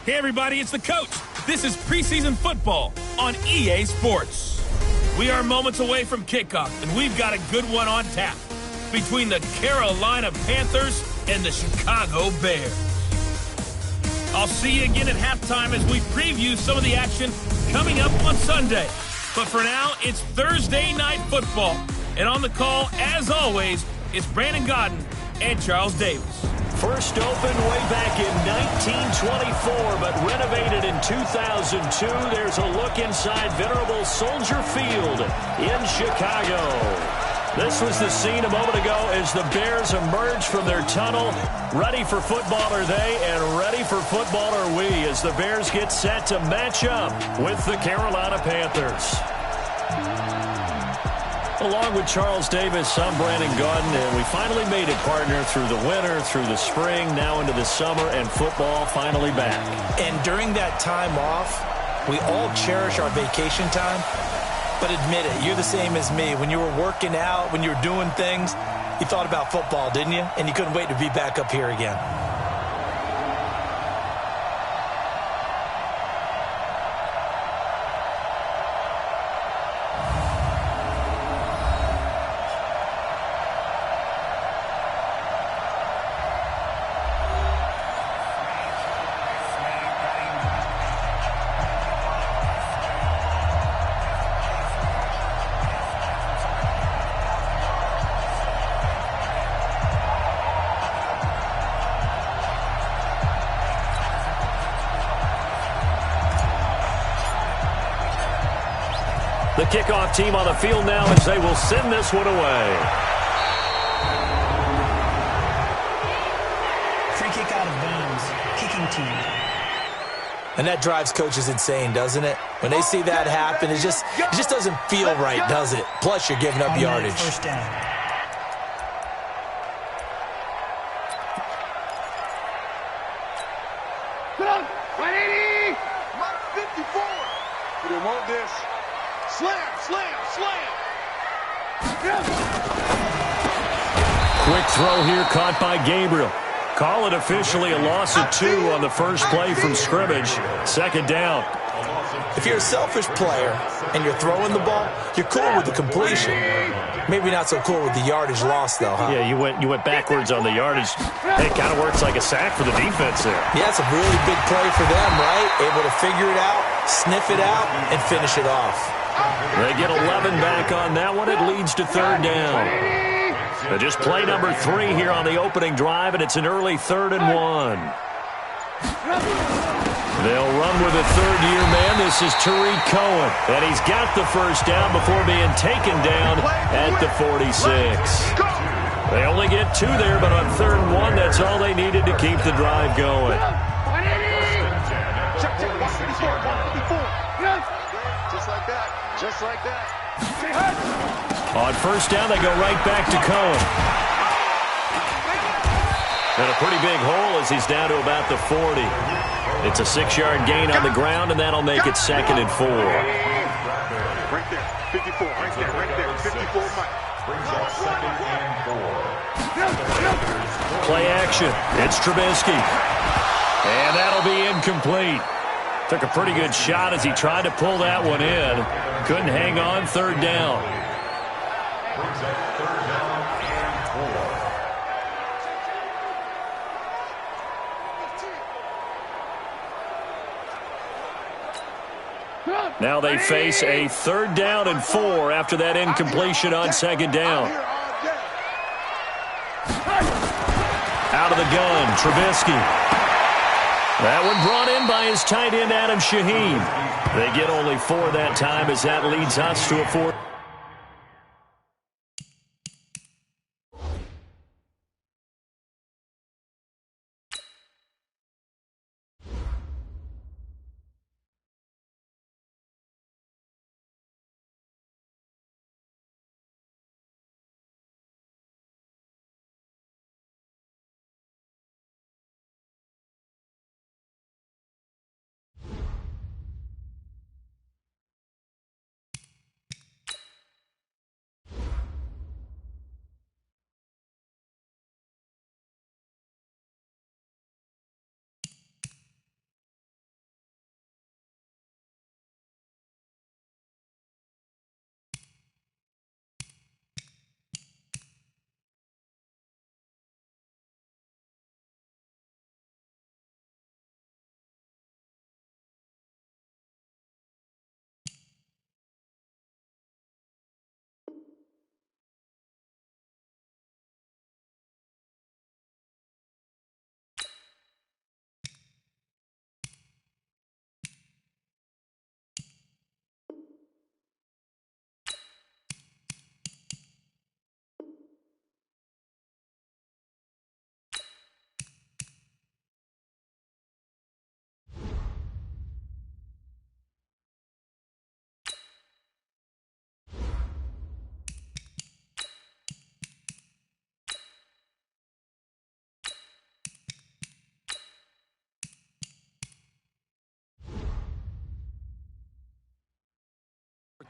Hey everybody, it's the coach. This is preseason football on EA Sports. We are moments away from kickoff, and we've got a good one on tap between the Carolina Panthers and the Chicago Bears. I'll see you again at halftime as we preview some of the action coming up on Sunday. But for now, it's Thursday Night Football. And on the call, as always, it's Brandon Godden and Charles Davis. First opened way back in 1924, but renovated in 2002. There's a look inside venerable Soldier Field in Chicago. This was the scene a moment ago as the Bears emerged from their tunnel. Ready for football are they, and ready for football are we as the Bears get set to match up with the Carolina Panthers. Along with Charles Davis, I'm Brandon Godden, and we finally made it, partner, through the winter, through the spring, now into the summer, and football finally back. And during that time off, we all cherish our vacation time. But admit it, you're the same as me. When you were working out, when you were doing things, you thought about football, didn't you? And you couldn't wait to be back up here again. The kickoff team on the field now as they will send this one away. Free kick out of bounds. Kicking team. And that drives coaches insane, doesn't it? When they see that happen, it just doesn't feel right, does it? Plus, you're giving up yardage. First down. Good. 180. 54. We don't want this. Slam, slam, slam. Quick throw here caught by Gabriel. Call it officially a loss of 2 on the first play from scrimmage. Second down. If you're a selfish player and you're throwing the ball, you're cool with the completion. Maybe not so cool with the yardage loss, though, huh? Yeah, you went backwards on the yardage. It kind of works like a sack for the defense there. Yeah, it's a really big play for them, right? Able to figure it out, sniff it out, and finish it off. They get 11 back on that one. It leads to third down. Just play number 3 here on the opening drive, and it's an early 3rd and 1. They'll run with a third-year man. This is Tariq Cohen, and he's got the first down before being taken down at the 46. They only get 2 there, but on 3rd and 1, that's all they needed to keep the drive going. Just like that. Just like that. On first down, they go right back to Cohen. And a pretty big hole as he's down to about the 40. It's a 6-yard gain on the ground, and that'll make it 2nd and 4. Right there. 54. Right there. Right there. 54. Brings up 2nd and 4. Play action. It's Trubisky. And that'll be incomplete. Took a pretty good shot as he tried to pull that one in. Couldn't hang on. 3rd down. Now they face a 3rd down and 4 after that incompletion on 2nd down. Out of the gun, Trubisky. That one brought in by his tight end, Adam Shaheen. They get only 4 that time as that leads us to a 4.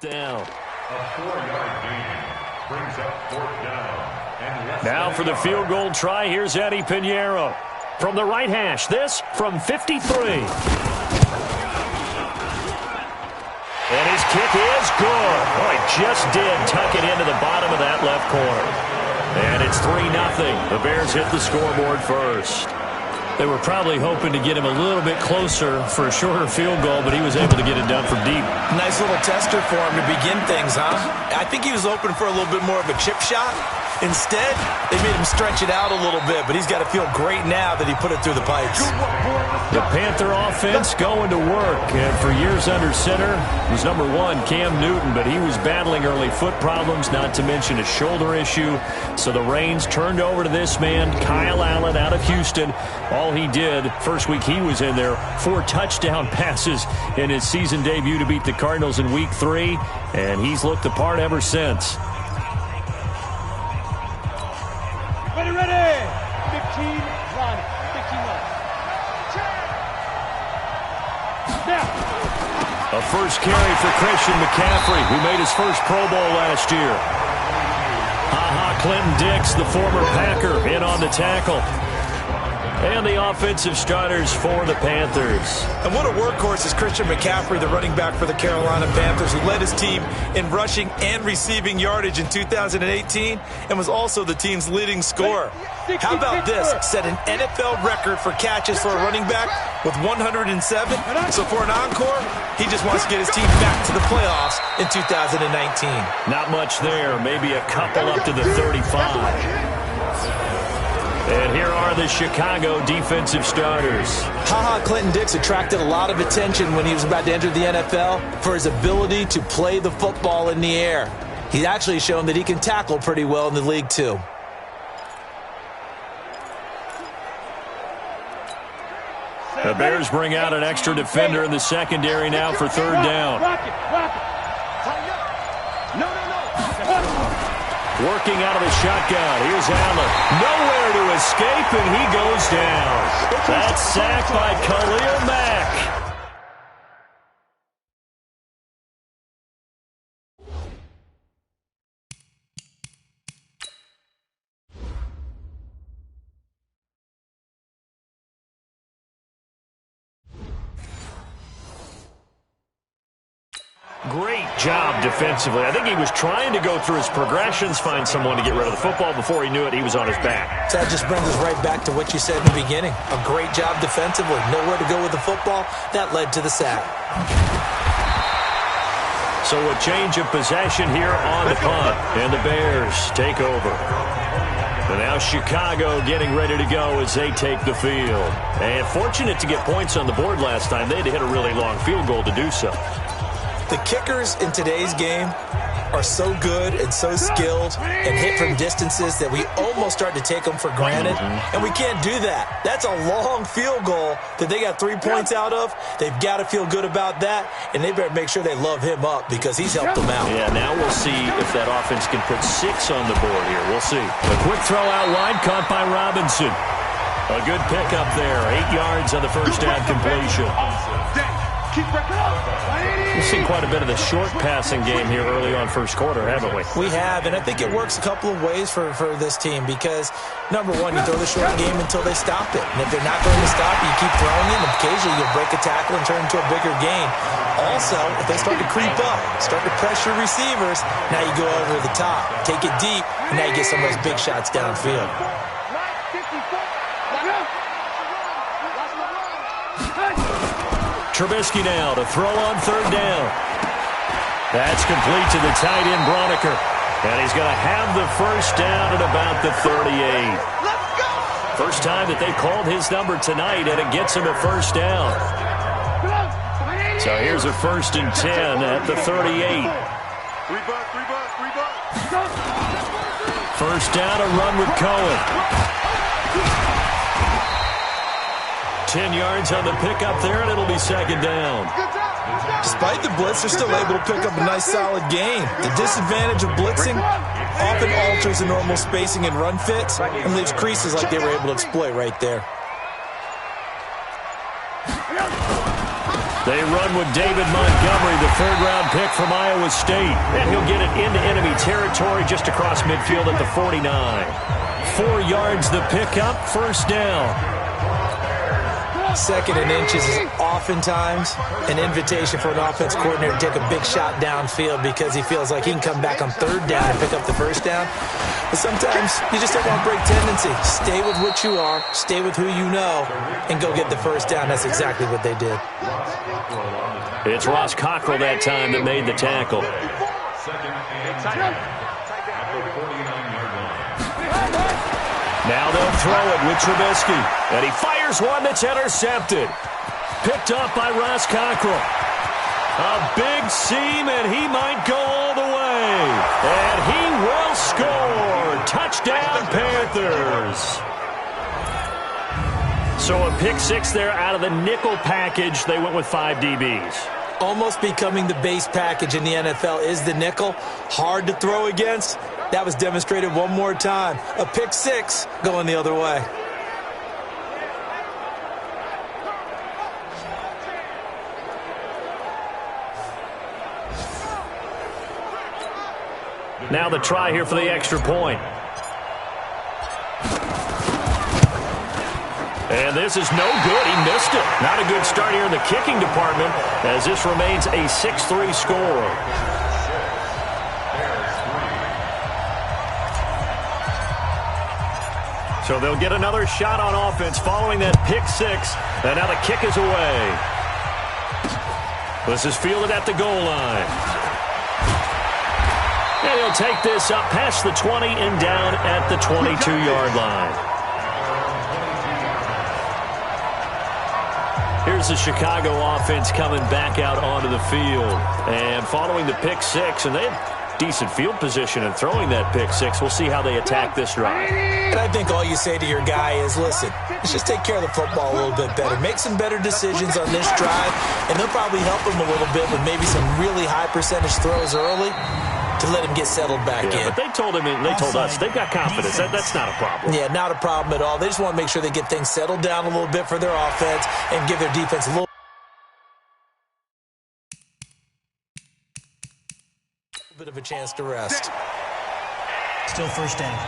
Down. A 4-yard gain brings up 4th down. Now for the field goal try, here's Eddie Pinheiro. From the right hash, this from 53. And his kick is good. Oh, he just did tuck it into the bottom of that left corner. And it's 3-0. The Bears hit the scoreboard first. They were probably hoping to get him a little bit closer for a shorter field goal, but he was able to get it done from deep. Nice little tester for him to begin things, huh? I think he was open for a little bit more of a chip shot. Instead, they made him stretch it out a little bit, but he's got to feel great now that he put it through the pipes. The Panther offense going to work, and for years under center was number 1, Cam Newton, but he was battling early foot problems, not to mention a shoulder issue. So the reins turned over to this man, Kyle Allen out of Houston. All he did, first week he was in there, 4 touchdown passes in his season debut to beat the Cardinals in Week 3, and he's looked the part ever since. Ready. 15, run. 15 left. Now. A first carry for Christian McCaffrey, who made his first Pro Bowl last year. Clinton Dix, the former Packer, in on the tackle. And the offensive starters for the Panthers. And what a workhorse is Christian McCaffrey, the running back for the Carolina Panthers, who led his team in rushing and receiving yardage in 2018 and was also the team's leading scorer. How about this? Set an NFL record for catches for a running back with 107. So for an encore, he just wants to get his team back to the playoffs in 2019. Not much there. Maybe a couple up to the 35. And here are the Chicago defensive starters. Clinton Dix attracted a lot of attention when he was about to enter the NFL for his ability to play the football in the air. He's actually shown that he can tackle pretty well in the league, too. The Bears bring out an extra defender in the secondary now for 3rd down. Working out of the shotgun. Here's Allen. Nowhere to escape, and he goes down. That's sacked by Khalil Mack. Great job defensively. I think he was trying to go through his progressions, find someone to get rid of the football. Before he knew it, he was on his back. So that just brings us right back to what you said in the beginning. A great job defensively. Nowhere to go with the football. That led to the sack. So a change of possession here on the punt, and the Bears take over. And now Chicago getting ready to go as they take the field. And fortunate to get points on the board last time. They had to hit a really long field goal to do so. The kickers in today's game are so good and so skilled and hit from distances that we almost start to take them for granted. And we can't do that. That's a long field goal that they got 3 points out of. They've got to feel good about that, and they better make sure they love him up because he's helped them out. Yeah, now we'll see if that offense can put 6 on the board here. We'll see. A quick throw out wide caught by Robinson. A good pickup there. 8 yards on the first down completion. Keep breaking up. We've seen quite a bit of the short passing game here early on first quarter, haven't we? We have, and I think it works a couple of ways for this team because, number one, you throw the short game until they stop it. And if they're not going to stop it, you keep throwing it, and occasionally you'll break a tackle and turn it into a bigger gain. Also, if they start to creep up, start to pressure receivers, now you go over the top, take it deep, and now you get some of those big shots downfield. Trubisky now to throw on third down. That's complete to the tight end, Broniker. And he's going to have the first down at about the 38. First time that they called his number tonight, and it gets him a first down. So here's a 1st and 10 at the 38. First down, a run with Cohen. 10 yards on the pickup there, and it'll be second down. Despite the blitz, they're still able to pick up a nice, solid gain. The disadvantage of blitzing often alters the normal spacing and run fits and leaves creases like they were able to exploit right there. They run with David Montgomery, the 3rd-round pick from Iowa State. And he'll get it into enemy territory just across midfield at the 49. 4 yards the pickup, first down. 2nd and inches is oftentimes an invitation for an offense coordinator to take a big shot downfield because he feels like he can come back on 3rd down and pick up the first down. But sometimes you just don't want to break tendency. Stay with what you are, stay with who you know, and go get the first down. That's exactly what they did. It's Ross Cockrell that time that made the tackle. Now they'll throw it with Trubisky. And he fires one that's intercepted. Picked up by Ross Cockrell. A big seam, and he might go all the way. And he will score. Touchdown, Panthers. So a pick 6 there out of the nickel package. They went with 5 DBs. Almost becoming the base package in the NFL is the nickel. Hard to throw against. That was demonstrated one more time. A pick 6 going the other way. Now the try here for the extra point. And this is no good. He missed it. Not a good start here in the kicking department as this remains a 6-3 score. So they'll get another shot on offense following that pick 6. And now the kick is away. This is fielded at the goal line. And he'll take this up past the 20 and down at the 22-yard line. Here's the Chicago offense coming back out onto the field. And following the pick 6, and they have decent field position and throwing that pick 6. We'll see how they attack this drive. And I think all you say to your guy is, listen, let's just take care of the football a little bit better. Make some better decisions on this drive, and they'll probably help him a little bit with maybe some really high percentage throws early to let him get settled back in. But they told him, and they told us, they've got confidence. That's not a problem. Yeah, not a problem at all. They just want to make sure they get things settled down a little bit for their offense and give their defense a little bit of a chance to rest. Still first down.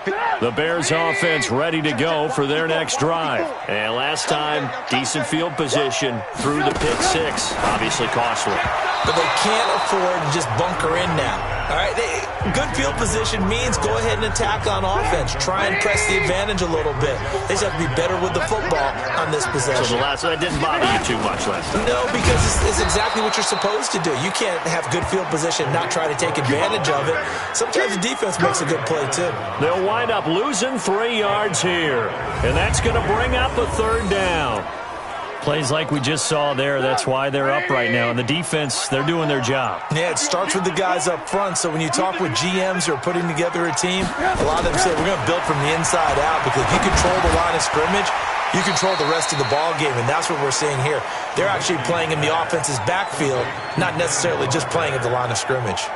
The Bears offense ready to go for their next drive. And last time, decent field position through the pick six. Obviously costly. But they can't afford to just bunker in now. All right, good field position means go ahead and attack on offense. Try and press the advantage a little bit. They just have to be better with the football on this possession. So that didn't bother you too much last time? No, because it's exactly what you're supposed to do. You can't have good field position and not try to take advantage of it. Sometimes the defense makes a good play, too. They'll wind up losing 3 yards here. And that's going to bring up a third down. Plays like we just saw there, that's why they're up right now. And the defense, they're doing their job. Yeah, it starts with the guys up front. So when you talk with GMs who are putting together a team, a lot of them say we're going to build from the inside out, because if you control the line of scrimmage, you control the rest of the ball game, and that's what we're seeing here. They're actually playing in the offense's backfield, not necessarily just playing at the line of scrimmage.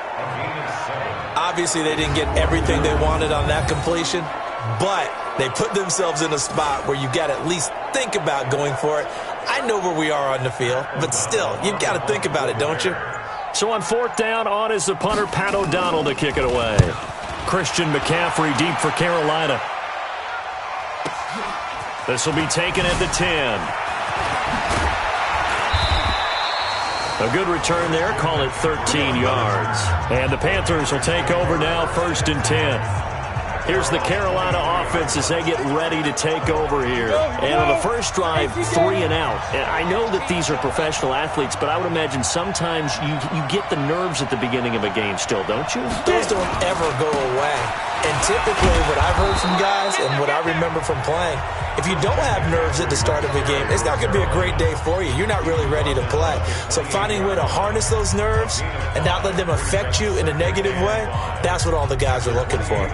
Obviously, they didn't get everything they wanted on that completion, but they put themselves in a spot where you got to at least think about going for it. I know where we are on the field, but still, you've got to think about it, don't you? So on fourth down, on is the punter, Pat O'Donnell, to kick it away. Christian McCaffrey deep for Carolina. This will be taken at the 10. A good return there, call it 13 yards. And the Panthers will take over now, 1st and 10. Here's the Carolina offense as they get ready to take over here. And on the first drive, 3 and out. And I know that these are professional athletes, but I would imagine sometimes you get the nerves at the beginning of a game still, don't you? Those don't ever go away. And typically what I've heard from guys and what I remember from playing, if you don't have nerves at the start of a game, it's not going to be a great day for you. You're not really ready to play. So finding a way to harness those nerves and not let them affect you in a negative way, that's what all the guys are looking for.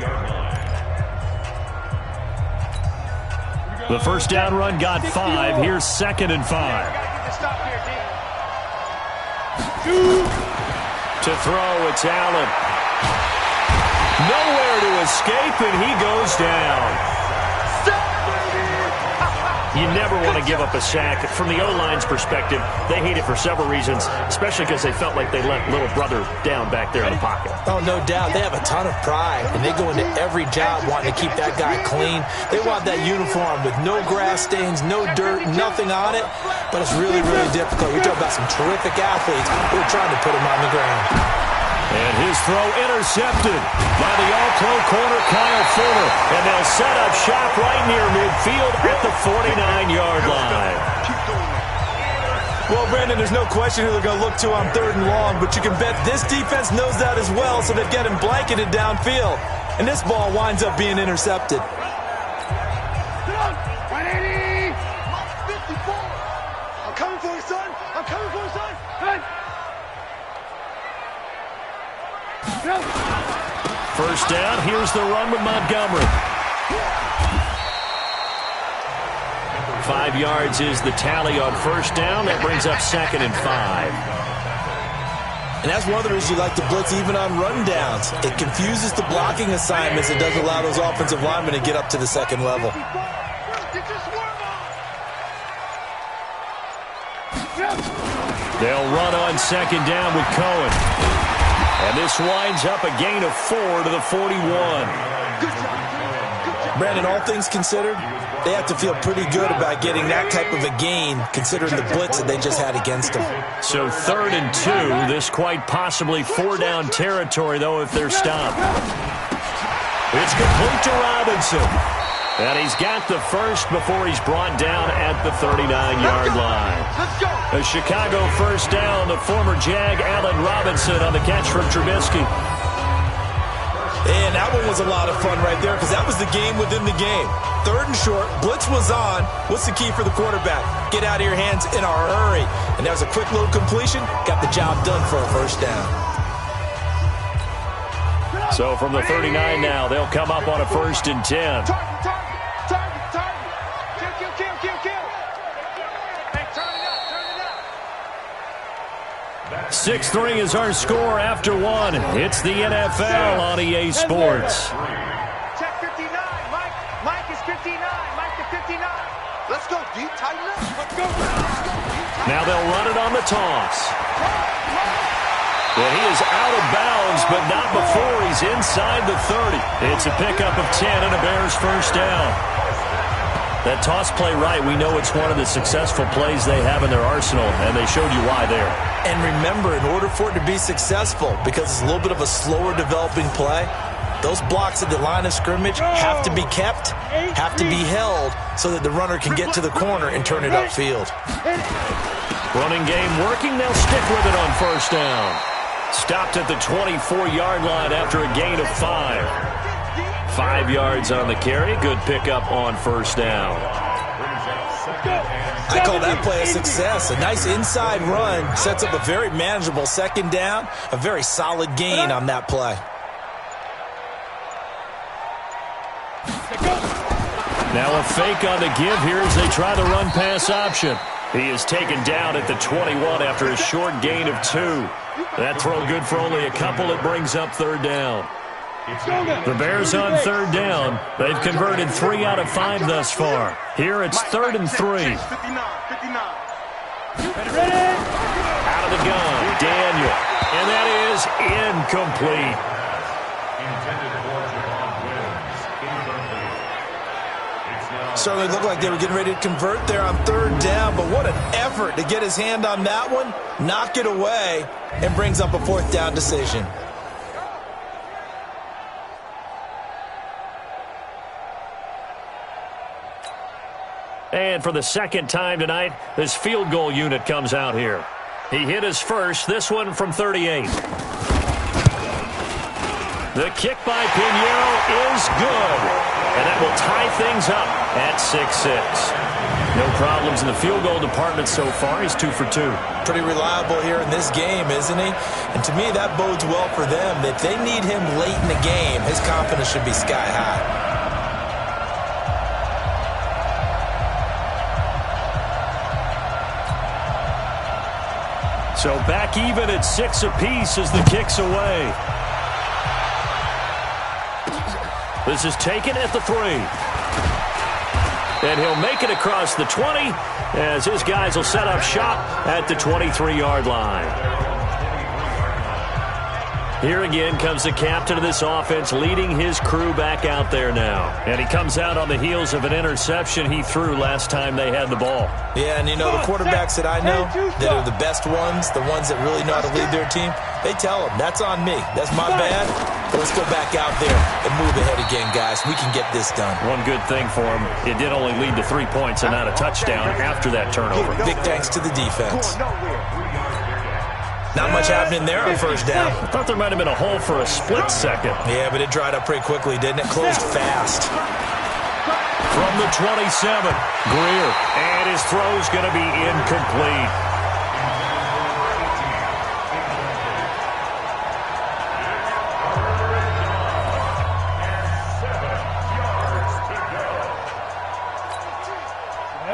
The first down run got 5. Here's 2nd and 5. To throw, it's Allen. Nowhere to escape, and he goes down. You never want to give up a sack. From the O-line's perspective, they hate it for several reasons, especially because they felt like they let little brother down back there in the pocket. Oh, no doubt. They have a ton of pride, and they go into every job wanting to keep that guy clean. They want that uniform with no grass stains, no dirt, nothing on it, but it's really, really difficult. You're talking about some terrific athletes who are trying to put him on the ground. And his throw intercepted by the all-pro corner, Kyle Fuller. And they'll set up shop right near midfield at the 49-yard line. Well, Brandon, there's no question who they're going to look to on 3rd and long, but you can bet this defense knows that as well, so they've got him blanketed downfield. And this ball winds up being intercepted. 180! 54! I'm coming for you, son! I'm coming for you, son! Hey! First down, here's the run with Montgomery. 5 yards is the tally on first down. That brings up 2nd and 5. And that's one of the reasons you like to blitz even on rundowns. It confuses the blocking assignments. It doesn't allow those offensive linemen to get up to the second level. They'll run on 2nd down with Cohen. And this winds up a gain of 4 to the 41. Brandon, all things considered, they have to feel pretty good about getting that type of a gain, considering the blitz that they just had against them. So 3rd and 2, this quite possibly 4-down territory, though, if they're stopped. It's complete to Robinson. And he's got the first before he's brought down at the 39-yard line. A Chicago first down, the former Jag, Allen Robinson, on the catch from Trubisky. And that one was a lot of fun right there, because that was the game within the game. 3rd and short, blitz was on. What's the key for the quarterback? Get out of your hands in a hurry. And that was a quick little completion. Got the job done for a first down. So from the 39 now, they'll come up on a 1st and 10. 6-3 is our score after 1. It's the NFL on EA Sports. Check 59. Mike is 59. Mike to 59. Let's go, D. Tighten up. Let's go. Now they'll run it on the toss. And he is out of bounds, but not before he's inside the 30. It's a pickup of 10 and a Bears first down. That toss play right, we know it's one of the successful plays they have in their arsenal, and they showed you why there. And remember, in order for it to be successful, because it's a little bit of a slower developing play, those blocks at the line of scrimmage have to be kept, have to be held, so that the runner can get to the corner and turn it upfield. Running game working, they'll stick with it on first down. Stopped at the 24-yard line after a gain of 5. 5 yards on the carry. Good pickup on first down. I call that play a success. A nice inside run sets up a very manageable second down. A very solid gain on that play. Now a fake on the give here as they try the run-pass option. He is taken down at the 21 after a short gain of 2. That throw good for only a couple. It brings up third down. The Bears on third down. They've converted 3 out of 5 thus far. Here it's 3rd and 3. Out of the gun, Daniel. And that is incomplete. Certainly looked like they were getting ready to convert there on third down, but what an effort to get his hand on that one, knock it away, and brings up a 4th down decision. And for the second time tonight, this field goal unit comes out here. He hit his first, this one from 38. The kick by Pinheiro is good. And that will tie things up at 6-6. No problems in the field goal department so far. He's 2 for 2. Pretty reliable here in this game, isn't he? And to me, that bodes well for them. If they need him late in the game, his confidence should be sky high. So back even at 6 apiece as the kick's away. This is taken at the 3. And he'll make it across the 20 as his guys will set up shop at the 23-yard line. Here again comes the captain of this offense leading his crew back out there now. And he comes out on the heels of an interception he threw last time they had the ball. Yeah, and you know, the quarterbacks that I know that are the best ones, the ones that really know how to lead their team, they tell them, that's on me. That's my bad. But let's go back out there and move ahead again, guys. We can get this done. One good thing for him, it did only lead to 3 points and not a touchdown after that turnover. Big thanks to the defense. Not much happening there on first down. I thought there might have been a hole for a split second. Yeah, but it dried up pretty quickly, didn't it? Closed fast. From the 27, Greer. And his throw's going to be incomplete.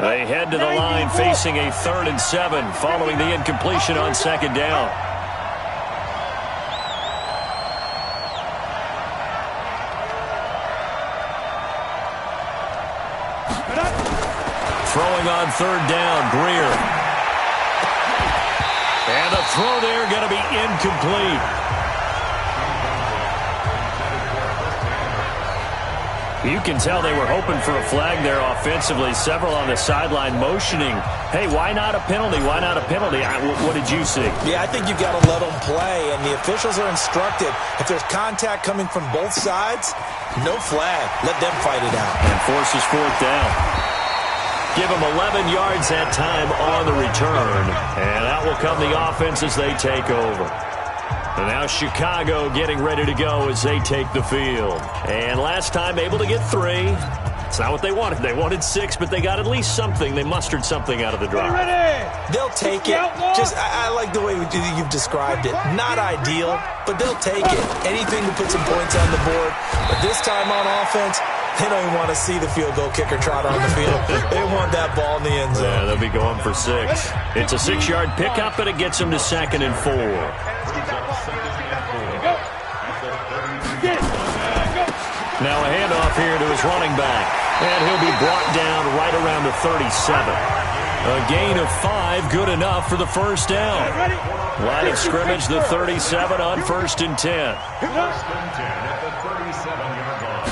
They head to the line facing a 3rd and 7 following the incompletion on second down. Throwing on third down, Greer. And the throw there going to be incomplete. You can tell they were hoping for a flag there offensively. Several on the sideline motioning, hey, why not a penalty? Why not a penalty? What did you see? Yeah, I think you've got to let them play, and the officials are instructed, if there's contact coming from both sides, no flag. Let them fight it out. And forces 4th down. Give them 11 yards that time on the return, and out will come the offense as they take over. And now Chicago getting ready to go as they take the field. And last time able to get 3. It's not what they wanted. They wanted 6, but they got at least something. They mustered something out of the drive. They'll take it. Just, I like the way you've described it. Not ideal, but they'll take it. Anything to put some points on the board. But this time on offense, they don't even want to see the field goal kicker trot on the field. They want that ball in the end zone. Yeah, they'll be going for 6. It's a 6-yard pickup, and it gets them to 2nd and 4. Now a handoff here to his running back. And he'll be brought down right around the 37. A gain of 5, good enough for the first down. Line of scrimmage, the 37 on 1st and 10. First and 10 at the 37-yard line.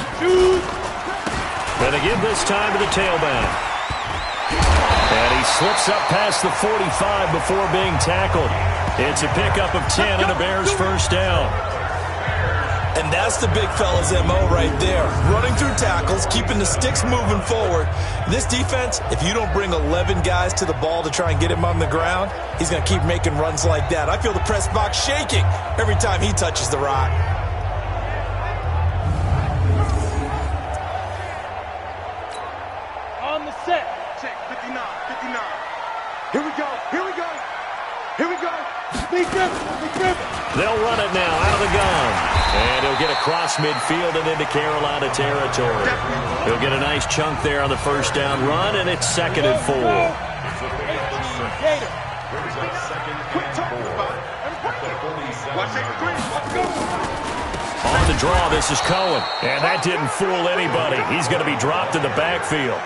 And they give this time to the tailback. And he slips up past the 45 before being tackled. It's a pickup of 10 and a Bears first down. And that's the big fella's MO right there. Running through tackles, keeping the sticks moving forward. This defense, if you don't bring 11 guys to the ball to try and get him on the ground, he's going to keep making runs like that. I feel the press box shaking every time he touches the rock. On the set. Check, 59, 59. Here we go, here we go. Here we go. Big grip, big grip. They'll run it now out of the gun. And he'll get across midfield and into Carolina territory. He'll get a nice chunk there on the first down run, and it's 2nd and 4. On the draw, this is Cohen. And that didn't fool anybody. He's going to be dropped in the backfield.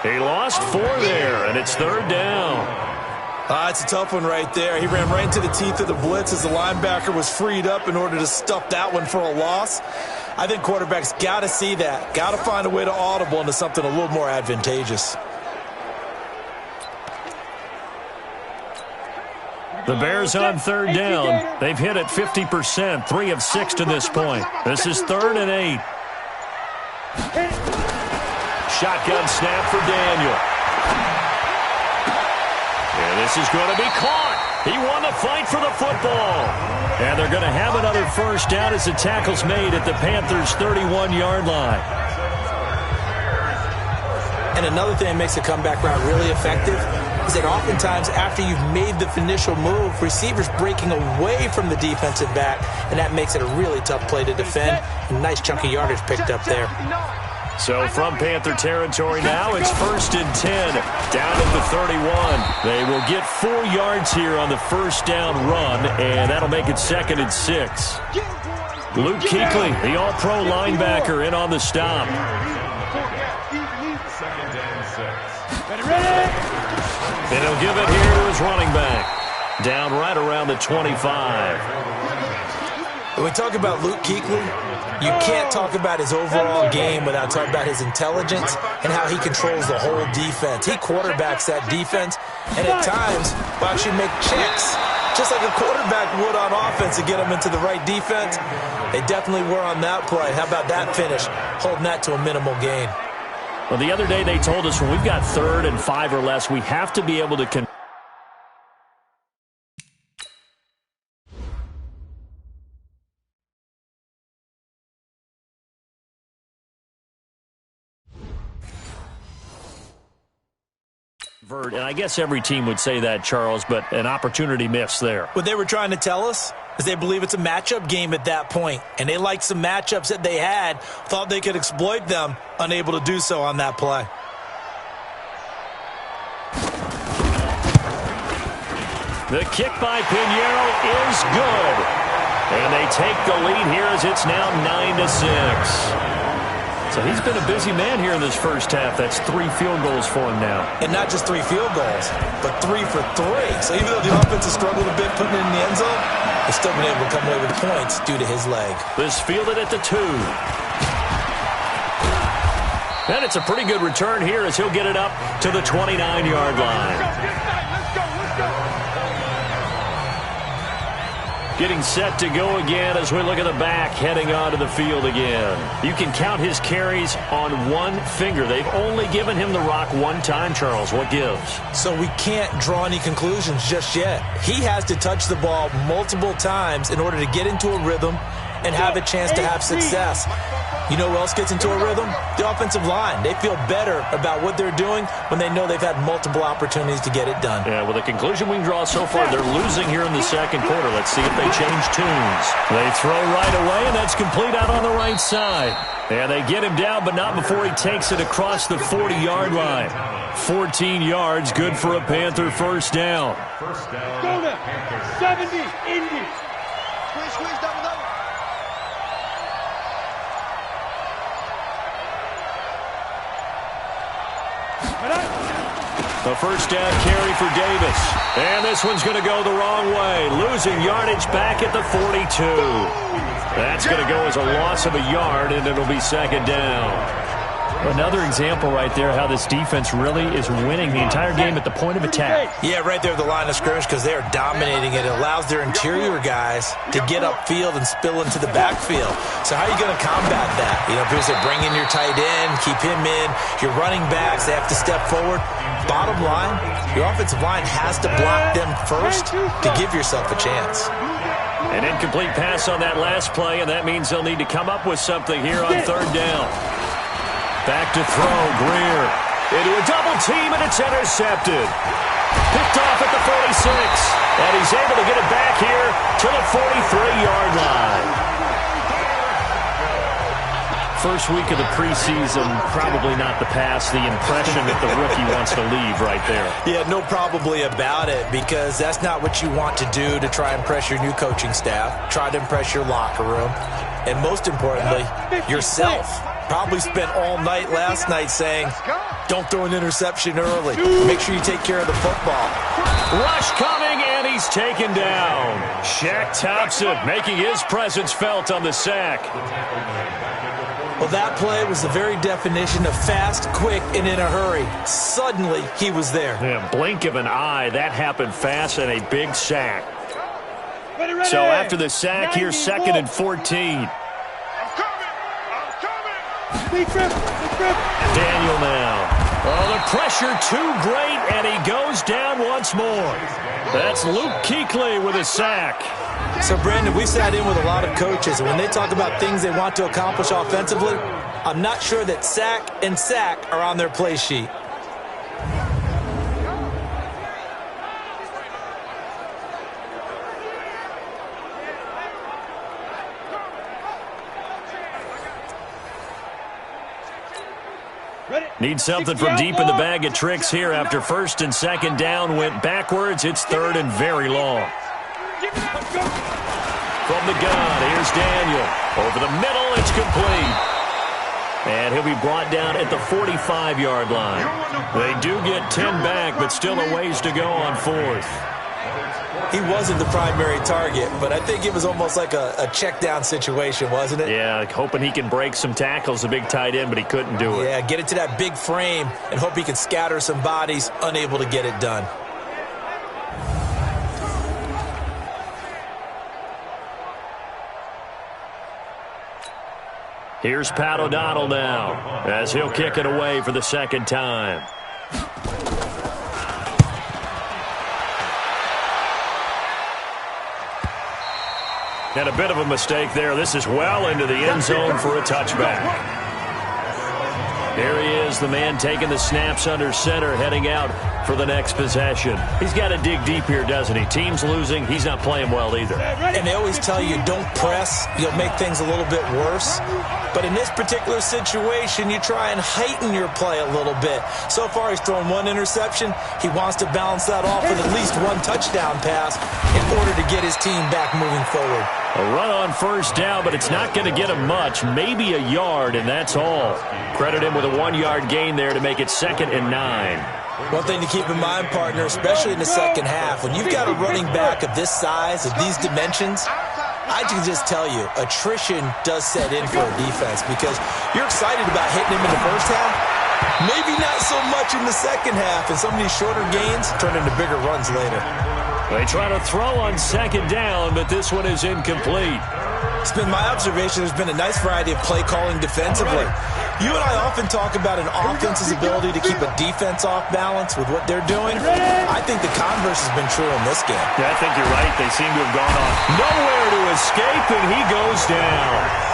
He lost 4 there, and it's 3rd down. It's a tough one right there. He ran right into the teeth of the blitz as the linebacker was freed up in order to stuff that one for a loss. I think quarterbacks got to see that. Got to find a way to audible into something a little more advantageous. The Bears on 3rd down. They've hit it 50%, 3 of 6 to this point. This is 3rd and 8. Shotgun snap for Daniel. And this is going to be caught. He won the fight for the football. And they're going to have another first down as the tackle's made at the Panthers' 31-yard line. And another thing that makes a comeback route really effective is that oftentimes after you've made the initial move, receivers breaking away from the defensive back, and that makes it a really tough play to defend. A nice chunk of yardage picked up there. So from Panther territory now, it's 1st and 10, down at the 31. They will get 4 yards here on the first down run, and that'll make it 2nd and 6. Luke Kuechly, the all-pro linebacker, in on the stop. 2nd and 6. And he'll give it here to his running back. Down right around the 25. When we talk about Luke Kuechly, you can't talk about his overall game without talking about his intelligence and how he controls the whole defense. He quarterbacks that defense, and at times will actually make checks, just like a quarterback would on offense to get him into the right defense. They definitely were on that play. How about that finish, holding that to a minimal gain? Well, the other day they told us when we've got 3rd and 5 or less, we have to be able to convert. And I guess every team would say that, Charles, but an opportunity missed there. What they were trying to tell us is they believe it's a matchup game at that point, and they liked some matchups that they had, thought they could exploit them, unable to do so on that play. The kick by Pinheiro is good. And they take the lead here as it's now 9-6. So he's been a busy man here in this first half. That's 3 field goals for him now. And not just 3 field goals, but 3 for 3. So even though the offense has struggled a bit putting it in the end zone, they've still been able to come away with points due to his leg. This fielded at the 2. And it's a pretty good return here as he'll get it up to the 29-yard line. Getting set to go again as we look at the back, heading onto the field again. You can count his carries on one finger. They've only given him the rock one time, Charles. What gives? So we can't draw any conclusions just yet. He has to touch the ball multiple times in order to get into a rhythm and have a chance to have success. You know who else gets into a rhythm? The offensive line. They feel better about what they're doing when they know they've had multiple opportunities to get it done. Yeah, well, the conclusion we can draw so far, they're losing here in the second quarter. Let's see if they change tunes. They throw right away, and that's complete out on the right side. And they get him down, but not before he takes it across the 40-yard line. 14 yards, good for a Panther first down. First down. Go to 70, Indy. Squeeze, double. A first down carry for Davis. And this one's going to go the wrong way. Losing yardage back at the 42. That's going to go as a loss of a yard, and it'll be second down. Another example right there how this defense really is winning the entire game at the point of attack. Yeah, right there at the line of scrimmage because they are dominating it. It allows their interior guys to get upfield and spill into the backfield. So how are you going to combat that? You know, people say bring in your tight end, keep him in. Your running backs, they have to step forward. Bottom line, your offensive line has to block them first to give yourself a chance. An incomplete pass on that last play, and that means they'll need to come up with something here on third down. Back to throw, Greer. Into a double team, and it's intercepted. Picked off at the 46, and he's able to get it back here to the 43-yard line. First week of the preseason, probably not the pass, the impression that the rookie wants to leave right there. Yeah, no probably about it, because that's not what you want to do to try and impress your new coaching staff, try to impress your locker room, and most importantly, yourself. Probably spent all night last night saying, don't throw an interception early. Make sure you take care of the football. Rush coming, and he's taken down. Shaq Thompson making his presence felt on the sack. Well, that play was the very definition of fast, quick, and in a hurry. Suddenly, he was there. Yeah, blink of an eye, that happened fast and a big sack. So after the sack, here's 2nd and 14. Daniel now. Oh, the pressure too great, and he goes down once more. That's Luke Kuechly with a sack. So, Brandon, we sat in with a lot of coaches, and when they talk about things they want to accomplish offensively, I'm not sure that sack and sack are on their play sheet. Need something from deep in the bag of tricks here after 1st and 2nd down went backwards. It's 3rd and very long. From the gun, here's Daniel. Over the middle, it's complete. And he'll be brought down at the 45-yard line. They do get 10 back, but still a ways to go on 4th. He wasn't the primary target, but I think it was almost like a check-down situation, wasn't it? Yeah, hoping he can break some tackles, a big tight end, but he couldn't do it. Yeah, get it to that big frame and hope he can scatter some bodies, unable to get it done. Here's Pat O'Donnell now, as he'll kick it away for the 2nd time. And a bit of a mistake there. This is well into the end zone for a touchback. Here he is, the man taking the snaps under center, heading out for the next possession. He's got to dig deep here, doesn't he? Team's losing. He's not playing well either. And they always tell you, don't press. You'll make things a little bit worse. But in this particular situation, you try and heighten your play a little bit. So far, he's thrown 1 interception. He wants to balance that off with at least 1 touchdown pass in order to get his team back moving forward. A run on 1st down, but it's not going to get him much. Maybe a yard, and that's all. Credit him with a 1-yard gain there to make it 2nd and 9. One thing to keep in mind, partner, especially in the second half, when you've got a running back of this size, of these dimensions, I can just tell you, attrition does set in for a defense because you're excited about hitting him in the first half. Maybe not so much in the second half, and some of these shorter gains turn into bigger runs later. They try to throw on 2nd down, but this one is incomplete. It's been my observation there's been a nice variety of play calling defensively. You and I often talk about an offense's ability to keep a defense off balance with what they're doing. I think the converse has been true in this game. Yeah, I think you're right. They seem to have gone off nowhere to escape, and he goes down.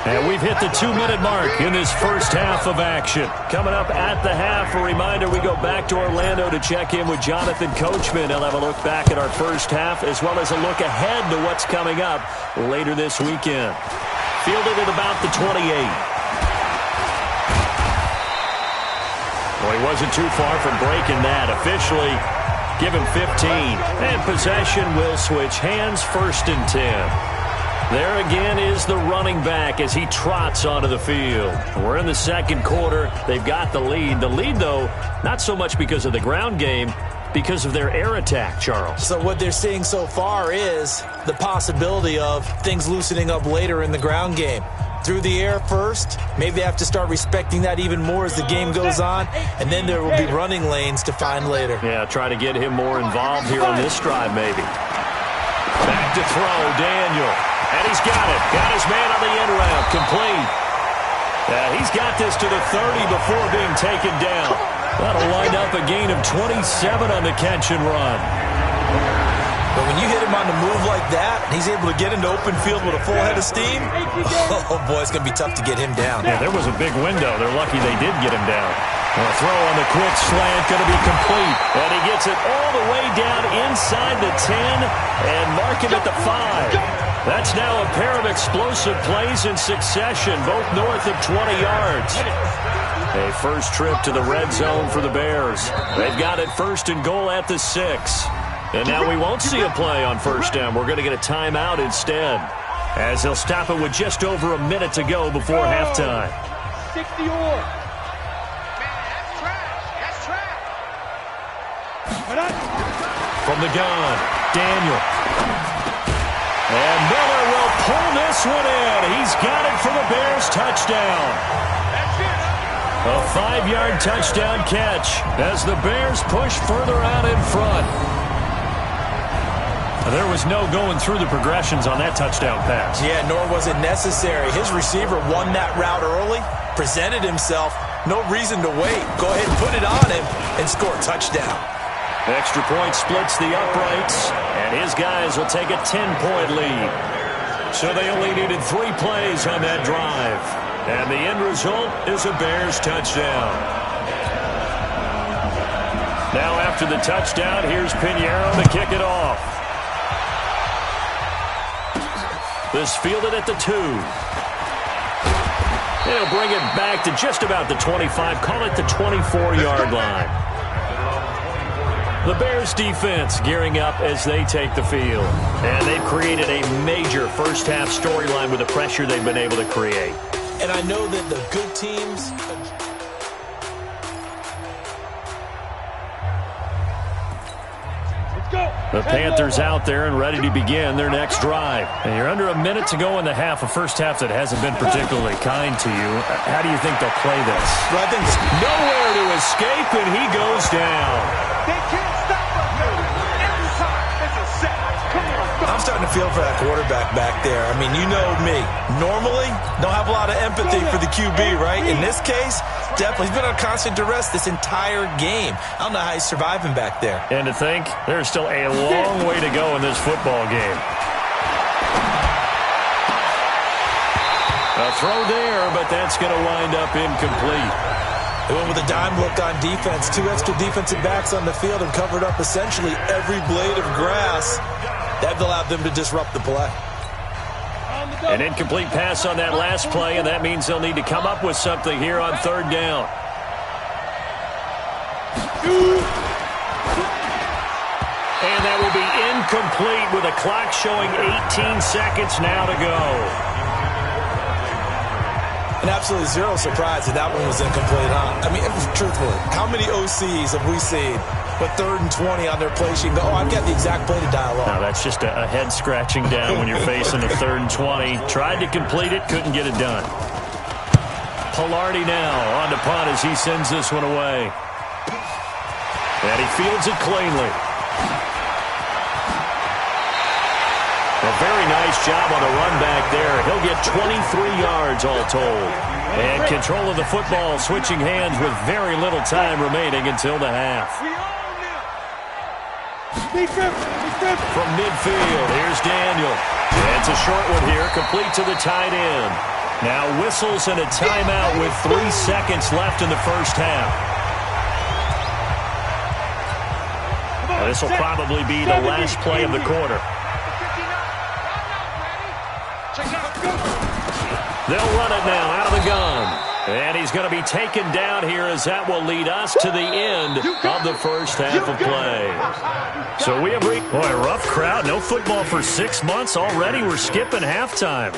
And we've hit the 2-minute mark in this first half of action. Coming up at the half, a reminder, we go back to Orlando to check in with Jonathan Coachman. He'll have a look back at our first half as well as a look ahead to what's coming up later this weekend. Fielded at about the 28. Well, he wasn't too far from breaking that. Officially, give him 15. And possession will switch hands, 1st and 10. There again is the running back as he trots onto the field. We're in the second quarter. They've got the lead. The lead, though, not so much because of the ground game, because of their air attack, Charles. So what they're seeing so far is the possibility of things loosening up later in the ground game. Through the air first, maybe they have to start respecting that even more as the game goes on, and then there will be running lanes to find later. Yeah, try to get him more involved here on this drive, maybe. Back to throw, Daniel. And he's got it. Got his man on the end route. Complete. He's got this to the 30 before being taken down. That'll wind up a gain of 27 on the catch and run. But when you hit him on the move like that, and he's able to get into open field with a full head of steam, oh boy, it's going to be tough to get him down. Yeah, there was a big window. They're lucky they did get him down. A throw on the quick slant, going to be complete. And he gets it all the way down inside the 10 and mark him at the 5. That's now a pair of explosive plays in succession, both north of 20 yards. A first trip to the red zone for the Bears. They've got it first and goal at the 6. And now we won't see a play on first down. We're going to get a timeout instead, as they'll stop it with just over a minute to go before halftime. 60 or. From the gun, Daniel. And Miller will pull this one in. He's got it for the Bears touchdown. A 5-yard touchdown catch as the Bears push further out in front. There was no going through the progressions on that touchdown pass. Yeah, nor was it necessary. His receiver won that route early, presented himself, no reason to wait. Go ahead and put it on him and score a touchdown. Extra point splits the uprights, and his guys will take a 10-point lead. So they only needed 3 plays on that drive. And the end result is a Bears touchdown. Now after the touchdown, here's Pinheiro to kick it off. This fielded at the 2. They'll bring it back to just about the 25, call it the 24-yard line. The Bears defense gearing up as they take the field. And they've created a major first-half storyline with the pressure they've been able to create. And I know that the good teams... The Panthers out there and ready to begin their next drive. And you're under a minute to go in the half, a first half that hasn't been particularly kind to you. How do you think they'll play this? Well, I think nowhere to escape, and he goes down. They can't stop us. Every time it's a set. Come on. I'm starting to feel for that quarterback back there. I mean, you know me. Normally, don't have a lot of empathy for the QB, right? In this case, definitely. He's been on constant duress this entire game. I don't know how he's surviving back there. And to think, there's still a long way to go in this football game. A throw there, but that's going to wind up incomplete. They went with a dime look on defense. 2 extra defensive backs on the field and covered up essentially every blade of grass. That allowed them to disrupt the play. An incomplete pass on that last play, and that means they'll need to come up with something here on third down. And that will be incomplete with a clock showing 18 seconds now to go. And absolutely zero surprise that that one was incomplete, huh? I mean, truthfully, how many OCs have we seen with 3rd and 20 on their play sheet and go, oh, I've got the exact play to dial up? No, that's just a head scratching down when you're facing a 3rd and 20. Tried to complete it, couldn't get it done. Pilardi now on to punt as he sends this one away. And he fields it cleanly. A very nice job on the run back there. He'll get 23 yards all told. And control of the football switching hands with very little time remaining until the half. From midfield, here's Daniel. It's a short one here, complete to the tight end. Now whistles and a timeout with 3 seconds left in the first half. This will probably be the last play of the quarter. They'll run it now out of the gun. And he's going to be taken down here as that will lead us to the end of the first half of play. So we have boy, rough crowd. No football for 6 months already. We're skipping halftime.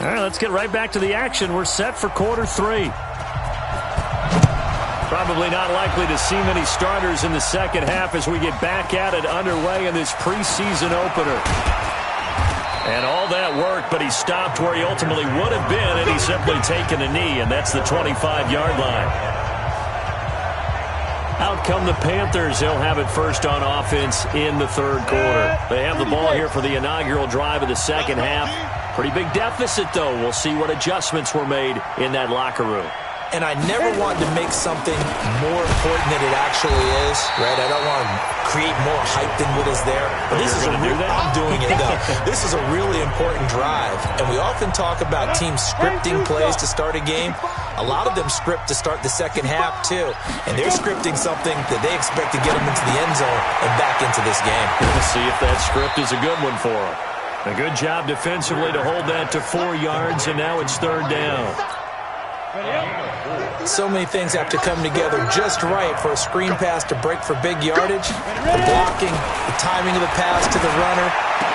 All right, let's get right back to the action. We're set for quarter 3. Probably not likely to see many starters in the second half as we get back at it underway in this preseason opener. And all that worked, but he stopped where he ultimately would have been, and he's simply taken a knee, and that's the 25-yard line. Out come the Panthers. They'll have it first on offense in the third quarter. They have the ball here for the inaugural drive of the second half. Pretty big deficit, though. We'll see what adjustments were made in that locker room. And I never want to make something more important than it actually is, right? I don't want to create more hype than what is there. But this is I'm doing it, though. This is a really important drive. And we often talk about teams scripting plays to start a game. A lot of them script to start the second half, too. And they're scripting something that they expect to get them into the end zone and back into this game. We'll see if that script is a good one for them. A good job defensively to hold that to 4 yards, and now it's third down. So many things have to come together just right for a screen pass to break for big yardage. The blocking, the timing of the pass to the runner,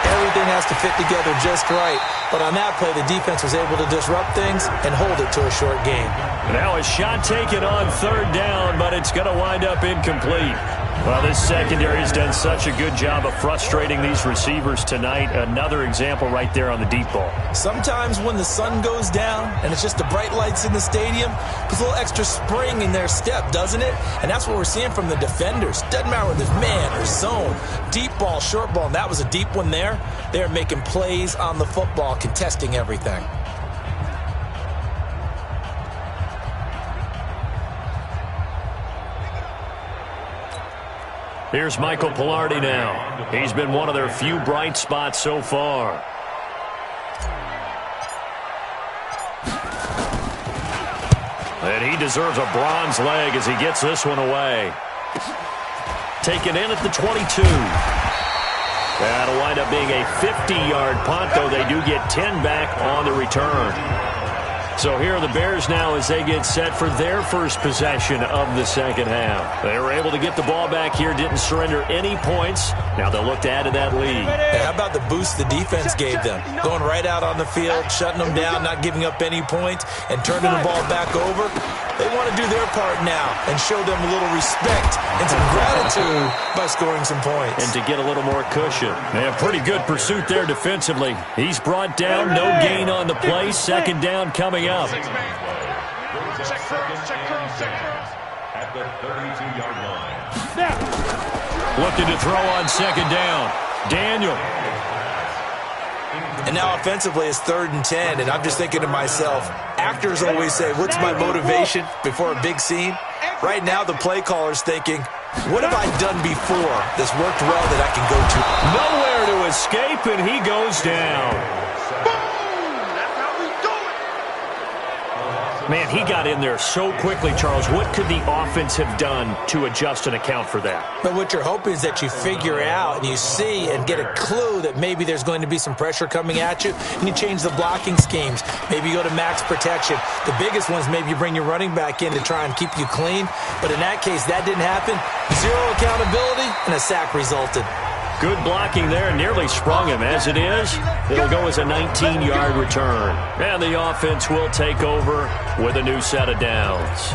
everything has to fit together just right. But on that play, the defense was able to disrupt things and hold it to a short game. Now a shot taken on third down, but it's going to wind up incomplete. Well, this secondary has done such a good job of frustrating these receivers tonight. Another example right there on the deep ball. Sometimes when the sun goes down and it's just the bright lights in the stadium, there's a little extra spring in their step, doesn't it? And that's what we're seeing from the defenders. Doesn't matter whether it's man or zone, deep ball, short ball, and that was a deep one there. They're making plays on the football, contesting everything. Here's Michael Pilardi now. He's been one of their few bright spots so far. And he deserves a bronze leg as he gets this one away. Taken in at the 22. That'll wind up being a 50-yard punt, though they do get 10 back on the return. So here are the Bears now as they get set for their first possession of the second half. They were able to get the ball back here, didn't surrender any points. Now they'll look to add to that lead. Hey, how about the boost the defense gave them? Going right out on the field, shutting them down, not giving up any points, and turning the ball back over. They want to do their part now and show them a little respect and some gratitude by scoring some points. And to get a little more cushion. Yeah, pretty good pursuit there defensively. He's brought down, no gain on the play. Second down coming up. At the 32-yard line. Looking to throw on second down. Daniel. And now offensively it's 3rd and 10, and I'm just thinking to myself, actors always say, what's my motivation before a big scene? Right now the play caller's thinking, what have I done before that's worked well that I can go to? Nowhere to escape, and he goes down. Man, he got in there so quickly, Charles. What could the offense have done to adjust and account for that? But what you're hoping is that you figure out and you see and get a clue that maybe there's going to be some pressure coming at you, and you change the blocking schemes. Maybe you go to max protection. The biggest ones, maybe you bring your running back in to try and keep you clean. But in that case, that didn't happen. Zero accountability, and a sack resulted. Good blocking there, nearly sprung him. As it is, it'll go as a 19-yard return. And the offense will take over with a new set of downs.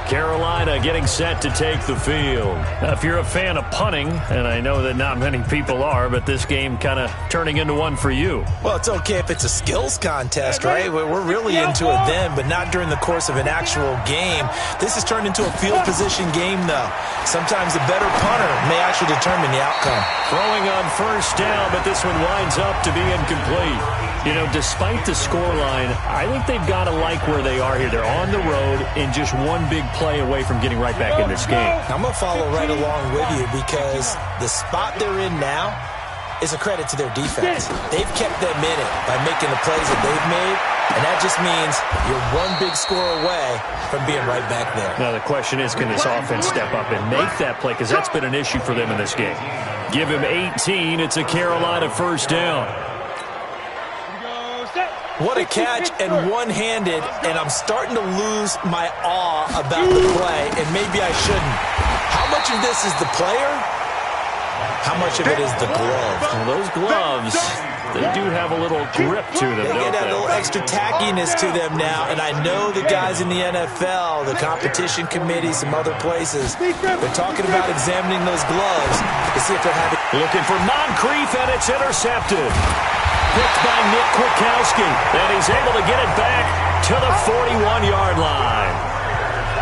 Carolina getting set to take the field. Now, if you're a fan of punting, and I know that not many people are, but this game kind of turning into one for you. Well, it's okay if it's a skills contest, right? We're really into it then, but not during the course of an actual game. This has turned into a field position game, though. Sometimes the better punter may actually determine the outcome. Throwing on first down, but this one winds up to be incomplete. You know, despite the scoreline, I think they've got to like where they are here. They're on the road and just one big play away from getting right back in this game. I'm going to follow right along with you because the spot they're in now is a credit to their defense. They've kept them in it by making the plays that they've made, and that just means you're one big score away from being right back there. Now the question is, can this offense step up and make that play? Because that's been an issue for them in this game. Give him 18. It's a Carolina first down. What a catch, and one-handed, and I'm starting to lose my awe about the play, and maybe I shouldn't. How much of this is the player? How much of it is the glove? Well, those gloves, they do have a little grip to them, They don't get that they? little extra tackiness to them now, and I know the guys in the NFL, the competition committee, some other places, they're talking about examining those gloves to see if they're having... Looking for Moncrief, and it's intercepted. Picked by Nick Kwiatkowski, and he's able to get it back to the 41-yard line.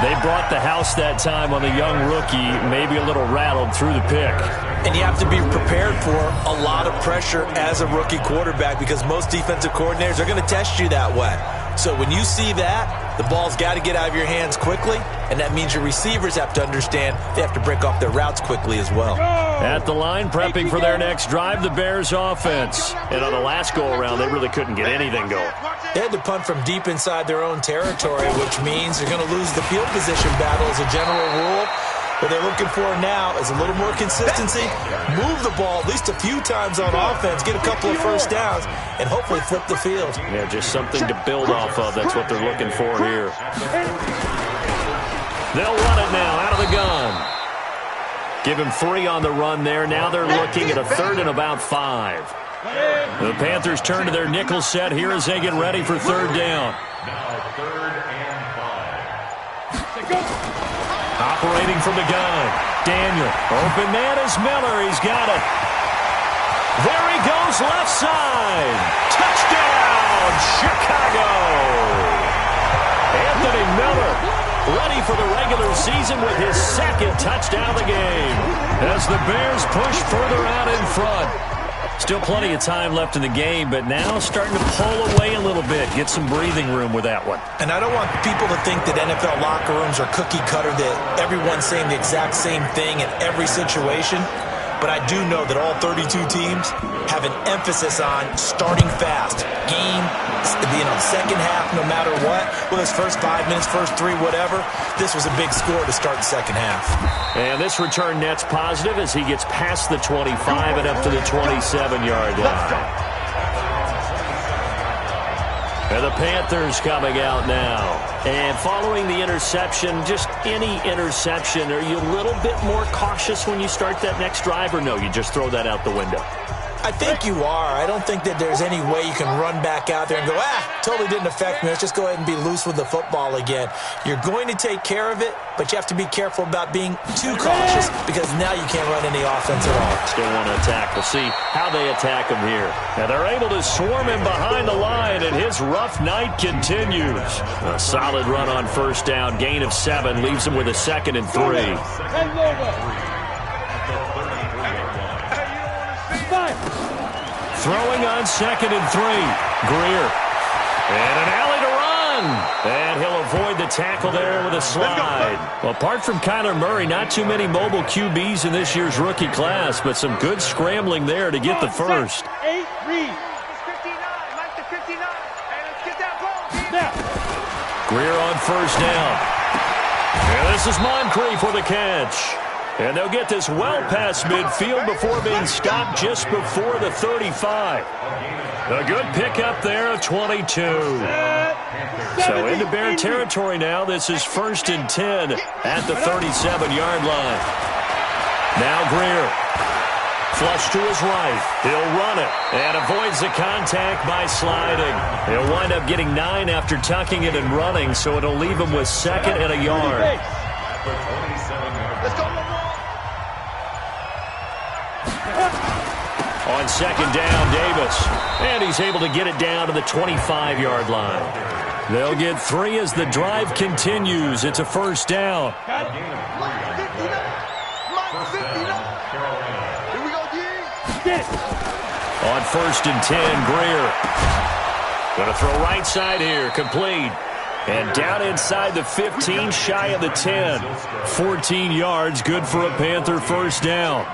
They brought the house that time on the young rookie, maybe a little rattled through the pick. And you have to be prepared for a lot of pressure as a rookie quarterback because most defensive coordinators are going to test you that way. So when you see that, the ball's got to get out of your hands quickly, and that means your receivers have to understand they have to break off their routes quickly as well. At the line, prepping for their next drive, the Bears offense. And on the last go-around, they really couldn't get anything going. They had to punt from deep inside their own territory, which means they're going to lose the field position battle as a general rule. What they're looking for now is a little more consistency, move the ball at least a few times on offense, get a couple of first downs, and hopefully flip the field. Yeah, just something to build off of. That's what they're looking for here. They'll run it now out of the gun. Give him 3 on the run there. Now they're looking at a 3rd and about 5. The Panthers turn to their nickel set here as they get ready for 3rd down. Now 3rd and 5. Operating from the gun. Daniel. Open man is Miller. He's got it. There he goes left side. Touchdown, Chicago. Anthony Miller ready for the regular season with his 2nd touchdown of the game as the Bears push further out in front. Still plenty of time left in the game, but now starting to pull away a little bit, get some breathing room with that one. And I don't want people to think that NFL locker rooms are cookie cutter, that everyone's saying the exact same thing in every situation. But I do know that all 32 teams have an emphasis on starting fast. Game, second half, no matter what. Whether it's first 5 minutes, first 3, whatever. This was a big score to start the second half. And this return net's positive as he gets past the 25 and up to the 27-yard line. And the Panthers coming out now. And following the interception, just any interception, are you a little bit more cautious when you start that next drive, or no, you just throw that out the window? I think you are. I don't think that there's any way you can run back out there and go, totally didn't affect me. Let's just go ahead and be loose with the football again. You're going to take care of it, but you have to be careful about being too cautious because now you can't run any offense at all. Still want to attack. We'll see how they attack him here. And they're able to swarm him behind the line, and his rough night continues. A solid run on 1st down. Gain of 7 leaves him with a 2nd and 3. Throwing on 2nd and 3. Greer. And an alley to run. And he'll avoid the tackle there with a slide. Well, apart from Kyler Murray, not too many mobile QBs in this year's rookie class, but some good scrambling there to get the first. 8, read. 59, Mike to 59. Hey, let's get that ball. Greer on 1st down. And this is Moncrief with a catch. And they'll get this well past midfield before being stopped just before the 35. A good pickup there of 22. So into Bear territory now. This is 1st and 10 at the 37-yard line. Now Greer. Flush to his right. He'll run it and avoids the contact by sliding. He'll wind up getting 9 after tucking it and running, so it'll leave him with 2nd and a yard. Let's go. On 2nd down, Davis. And he's able to get it down to the 25-yard line. They'll get 3 as the drive continues. It's a 1st down. Got it. Mike 59. Here we go, D. Get it. On 1st and 10, Greer. Going to throw right side here. Complete. And down inside the 15, shy of the 10. 14 yards, good for a Panther 1st down.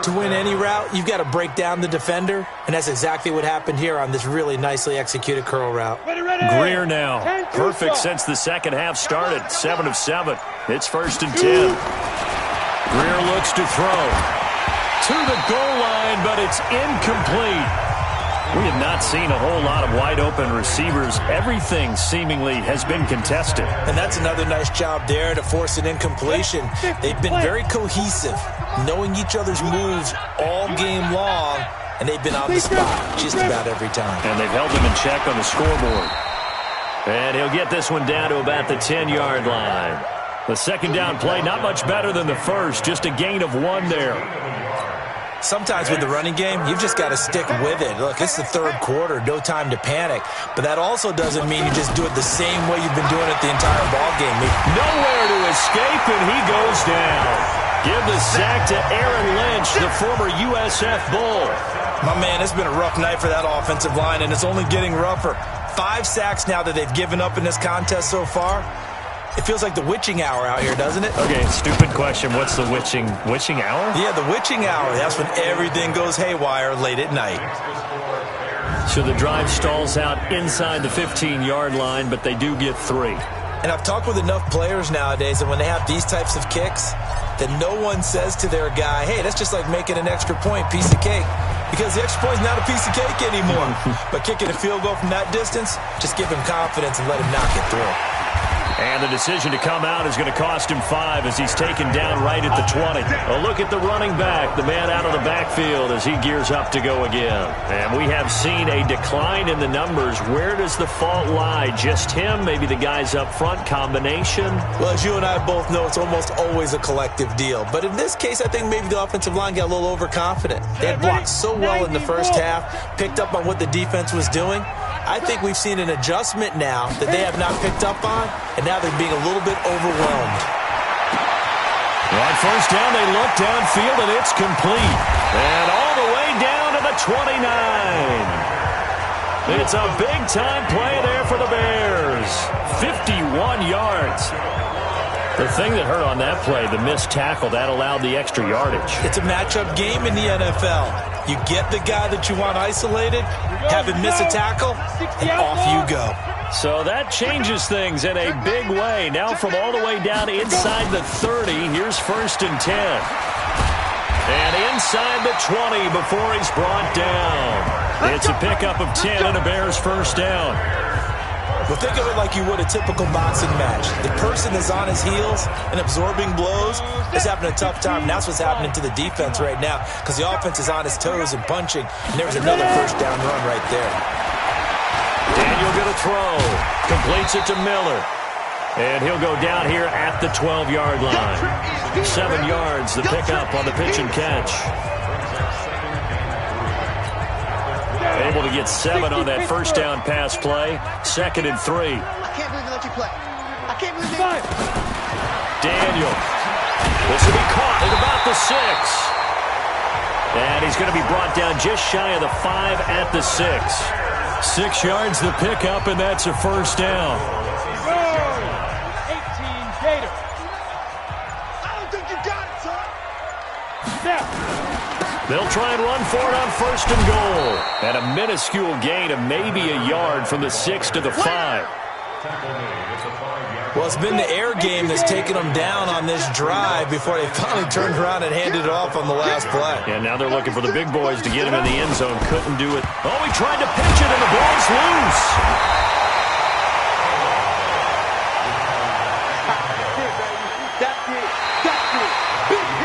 To win any route, you've got to break down the defender, and that's exactly what happened here on this really nicely executed curl route. Greer now. Perfect since the second half started. 7 of 7. It's 1st and 10. Greer looks to throw. To the goal line, but it's incomplete. We have not seen a whole lot of wide-open receivers. Everything seemingly has been contested. And that's another nice job there to force an incompletion. They've been very cohesive, knowing each other's moves all game long, and they've been on the spot just about every time. And they've held them in check on the scoreboard. And he'll get this one down to about the 10-yard line. The second down play, not much better than the first, just a gain of 1 there. Sometimes with the running game, you've just got to stick with it. Look, it's the third quarter, no time to panic. But that also doesn't mean you just do it the same way you've been doing it the entire ball game. Nowhere to escape, and he goes down. Give the sack to Aaron Lynch, the former USF Bull. My man, it's been a rough night for that offensive line, and it's only getting rougher. 5 sacks now that they've given up in this contest so far. It feels like the witching hour out here, doesn't it? Okay, stupid question. What's the witching hour? Yeah, the witching hour. That's when everything goes haywire late at night. So the drive stalls out inside the 15-yard line, but they do get 3. And I've talked with enough players nowadays that when they have these types of kicks, that no one says to their guy, hey, that's just like making an extra point, piece of cake. Because the extra point is not a piece of cake anymore. But kicking a field goal from that distance, just give him confidence and let him knock it through. And the decision to come out is going to cost him 5 as he's taken down right at the 20. A look at the running back, the man out of the backfield as he gears up to go again. And we have seen a decline in the numbers. Where does the fault lie? Just him? Maybe the guys up front? Combination? Well, as you and I both know, it's almost always a collective deal. But in this case, I think maybe the offensive line got a little overconfident. They had blocked so well in the first half, picked up on what the defense was doing. I think we've seen an adjustment now that they have not picked up on, and now they're being a little bit overwhelmed. On first down, they look downfield, and it's complete. And all the way down to the 29. It's a big-time play there for the Bears. 51 yards. The thing that hurt on that play, the missed tackle, that allowed the extra yardage. It's a matchup game in the NFL. You get the guy that you want isolated, have him miss a tackle, and off you go. So that changes things in a big way. Now from all the way down inside the 30, here's first and 10. And inside the 20 before he's brought down. It's a pickup of 10 and a Bears first down. Well, think of it like you would a typical boxing match. The person is on his heels and absorbing blows is having a tough time. And that's what's happening to the defense right now because the offense is on his toes and punching. And there's another first down run right there. Daniel going to throw. Completes it to Miller. And he'll go down here at the 12-yard line. 7 yards, the pickup on the pitch and catch. Able to get 7 on that first down pass play. 2nd and 3. I can't believe they let you play. I can't believe they... Daniel. This will be caught at about the 6. And he's going to be brought down just shy of the 5 at the 6. 6 yards the pickup, and that's a first down. 18 Gators. I don't think you got it, son. Now. They'll try and run for it on first and goal. And a minuscule gain of maybe a yard from the 6 to the 5. Well, it's been the air game that's taken them down on this drive before they finally turned around and handed it off on the last play. And now they're looking for the big boys to get him in the end zone. Couldn't do it. Oh, he tried to pitch it, and the ball's loose.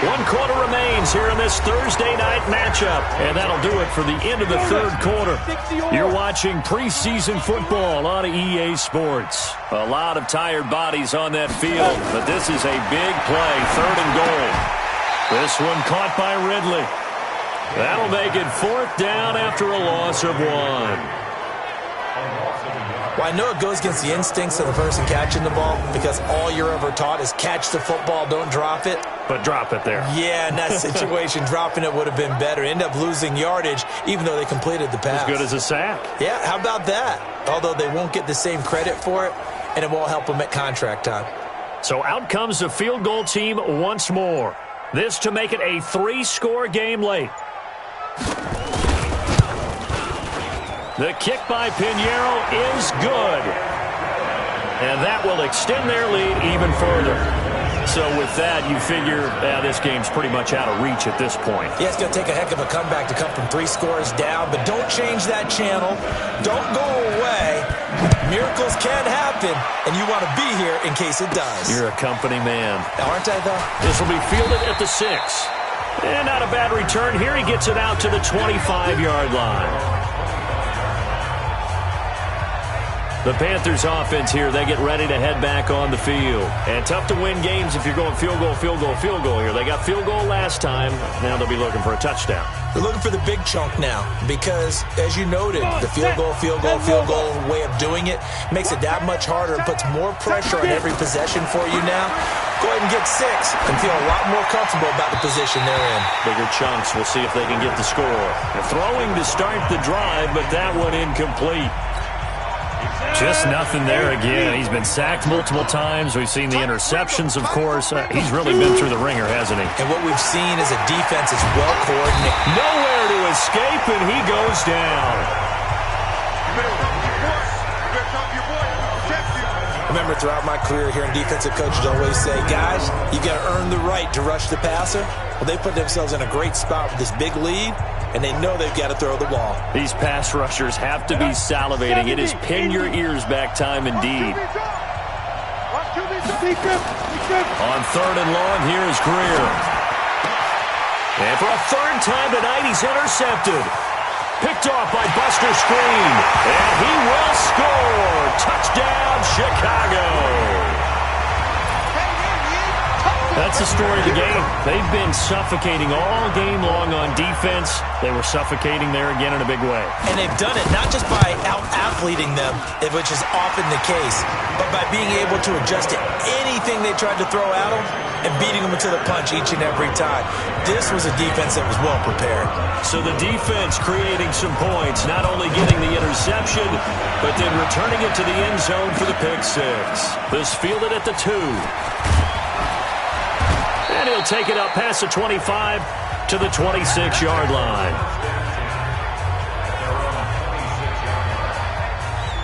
One quarter remains here in this Thursday night matchup. And that'll do it for the end of the third quarter. You're watching preseason football on EA Sports. A lot of tired bodies on that field, but this is a big play, 3rd and goal. This one caught by Ridley. That'll make it 4th down after a loss of 1. Well, I know it goes against the instincts of the person catching the ball because all you're ever taught is catch the football, don't drop it. But drop it there. Yeah, in that situation, dropping it would have been better. End up losing yardage, even though they completed the pass. As good as a sack. Yeah, how about that? Although they won't get the same credit for it, and it won't help them at contract time. So out comes the field goal team once more. This to make it a 3-score game late. The kick by Pinheiro is good. And that will extend their lead even further. So with that, you figure this game's pretty much out of reach at this point. Yeah, it's going to take a heck of a comeback to come from 3 scores down, but don't change that channel. Don't go away. Miracles can happen, and you want to be here in case it does. You're a company man. Aren't I, though? This will be fielded at the 6. And not a bad return here. He gets it out to the 25-yard line. The Panthers offense here, they get ready to head back on the field. And tough to win games if you're going field goal, field goal, field goal here. They got field goal last time. Now they'll be looking for a touchdown. They're looking for the big chunk now because, as you noted, the field goal way of doing it makes it that much harder and puts more pressure on every possession for you now. Go ahead and get 6 and feel a lot more comfortable about the position they're in. Bigger chunks. We'll see if they can get the score. They're throwing to start the drive, but that one incomplete. Just nothing there again. He's been sacked multiple times. We've seen the interceptions, of course. He's really been through the ringer, hasn't he? And what we've seen is a defense that's well-coordinated. Nowhere to escape, and he goes down. Remember, throughout my career here in defensive coaches always say, guys, you got to earn the right to rush the passer. Well, they put themselves in a great spot with this big lead, and they know they've got to throw the ball. These pass rushers have to be salivating. It is pin your ears back time indeed. On 3rd and long, here is Greer. And for a 3rd time tonight, he's intercepted. Picked off by Buster Screen. And he will score. Touchdown, Chicago. That's the story of the game. They've been suffocating all game long on defense. They were suffocating there again in a big way. And they've done it not just by out-athleting them, which is often the case, but by being able to adjust to anything they tried to throw at them and beating them to the punch each and every time. This was a defense that was well prepared. So the defense creating some points, not only getting the interception, but then returning it to the end zone for the pick 6. This fielded at the 2. And he'll take it up past the 25 to the 26-yard line.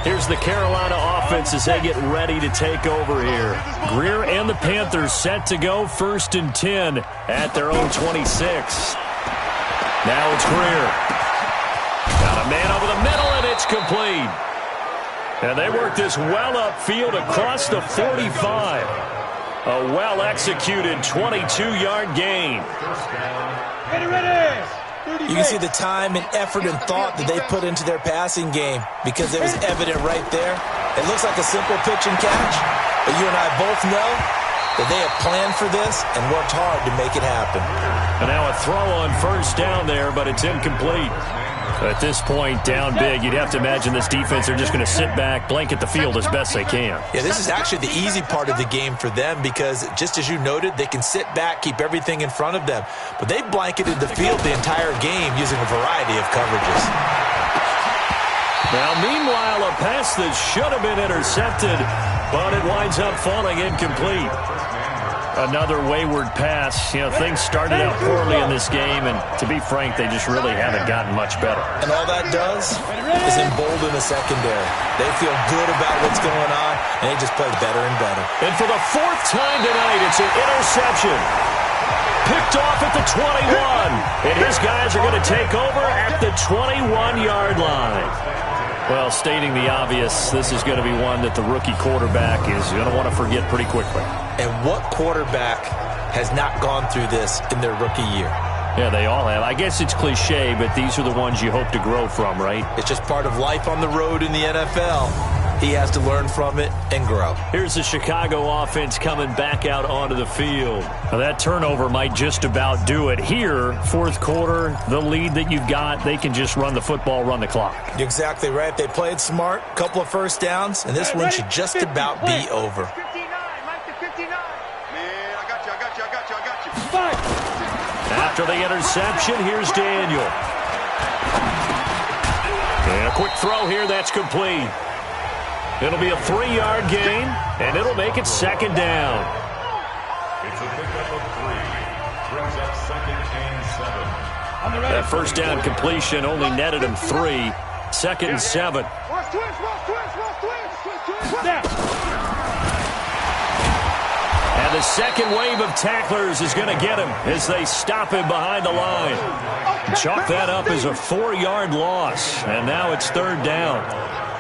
Here's the Carolina offense as they get ready to take over here. Greer and the Panthers set to go 1st and 10 at their own 26. Now it's Greer. Got a man over the middle, and it's complete. And they work this well upfield across the 45. A well-executed 22-yard gain. You can see the time and effort and thought that they put into their passing game because it was evident right there. It looks like a simple pitch and catch, but you and I both know that they have planned for this and worked hard to make it happen. And now a throw on 1st down there, but it's incomplete. At this point, down big, you'd have to imagine this defense are just going to sit back, blanket the field as best they can. Yeah, this is actually the easy part of the game for them because, just as you noted, they can sit back, keep everything in front of them. But they blanketed the field the entire game using a variety of coverages. Now, meanwhile, a pass that should have been intercepted, but it winds up falling incomplete. Another wayward pass. You know, things started out poorly in this game, and to be frank, they just really haven't gotten much better. And all that does is embolden the secondary. They feel good about what's going on, and they just play better and better. And for the 4th time tonight, it's an interception. Picked off at the 21, and his guys are going to take over at the 21-yard line. Well, stating the obvious, this is going to be one that the rookie quarterback is going to want to forget pretty quickly. And what quarterback has not gone through this in their rookie year? Yeah, they all have. I guess it's cliche, but these are the ones you hope to grow from, right? It's just part of life on the road in the NFL. He has to learn from it and grow. Here's the Chicago offense coming back out onto the field. Now, that turnover might just about do it. Here, 4th quarter, the lead that you've got, they can just run the football, run the clock. You're exactly right. They played smart, couple of 1st downs, and this one should just about be over. 59, Mike to 59. Man, I got you. After the interception, here's Daniel. And a quick throw here, that's complete. It'll be a 3-yard gain, and it'll make it 2nd down. It's a pickup of 3. Brings up 2nd and 7. That 1st down completion only netted him 3. 2nd and 7. And And the second wave of tacklers is going to get him as they stop him behind the line. Chalk that up as a 4-yard loss, and now it's third down.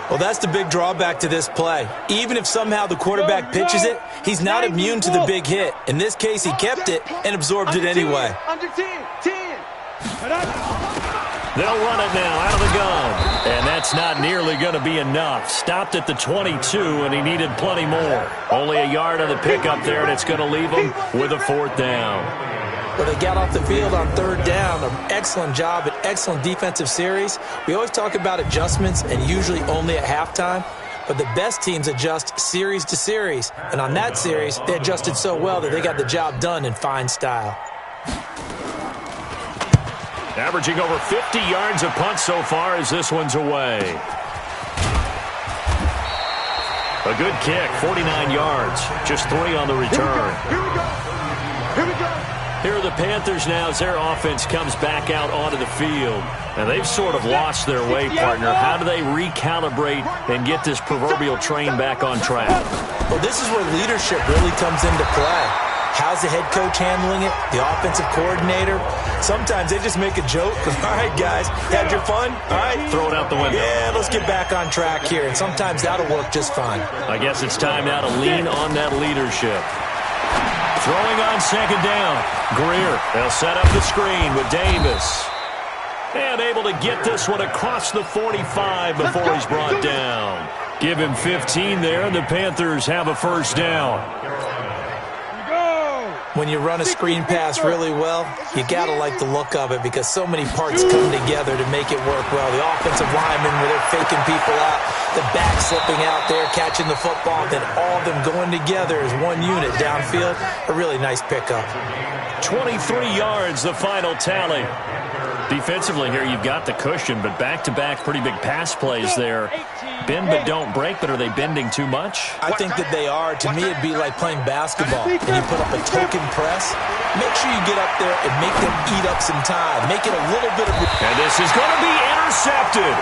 Well, that's the big drawback to this play. Even if somehow the quarterback pitches it, he's not immune to the big hit. In this case, he kept it and absorbed it anyway. Under 10. They'll run it now out of the gun. And that's not nearly going to be enough. Stopped at the 22, and he needed plenty more. Only a yard on the pickup there, and it's going to leave him with a fourth down. Well, they got off the field on third down. An excellent job, an excellent defensive series. We always talk about adjustments, and usually only at halftime. But the best teams adjust series to series. And on that series, they adjusted so well that they got the job done in fine style. Averaging over 50 yards a punt so far as this one's away. A good kick, 49 yards. Just 3 on the return. Here we go. Here are the Panthers now as their offense comes back out onto the field. And they've sort of lost their way, partner. How do they recalibrate and get this proverbial train back on track? Well, this is where leadership really comes into play. How's the head coach handling it? The offensive coordinator? Sometimes they just make a joke. All right, guys, had your fun? All right. Throw it out the window. Yeah, let's get back on track here. And sometimes that'll work just fine. I guess it's time now to lean on that leadership. Throwing on second down. Greer, they'll set up the screen with Davis. And able to get this one across the 45 before he's brought down. Give him 15 there, and the Panthers have a first down. When you run a screen pass really well, you got to like the look of it because so many parts come together to make it work well. The offensive linemen, where they're faking people out, the back slipping out there, catching the football, then all of them going together as one unit downfield. A really nice pickup. 23 yards, the final tally. Defensively here, you've got the cushion, but back-to-back pretty big pass plays there. Bend but don't break, but are they bending too much? I think that they are. To me, it'd be like playing basketball, and you put up a token press. Make sure you get up there and make them eat up some time. Make it a little bit of... And this is going to be intercepted.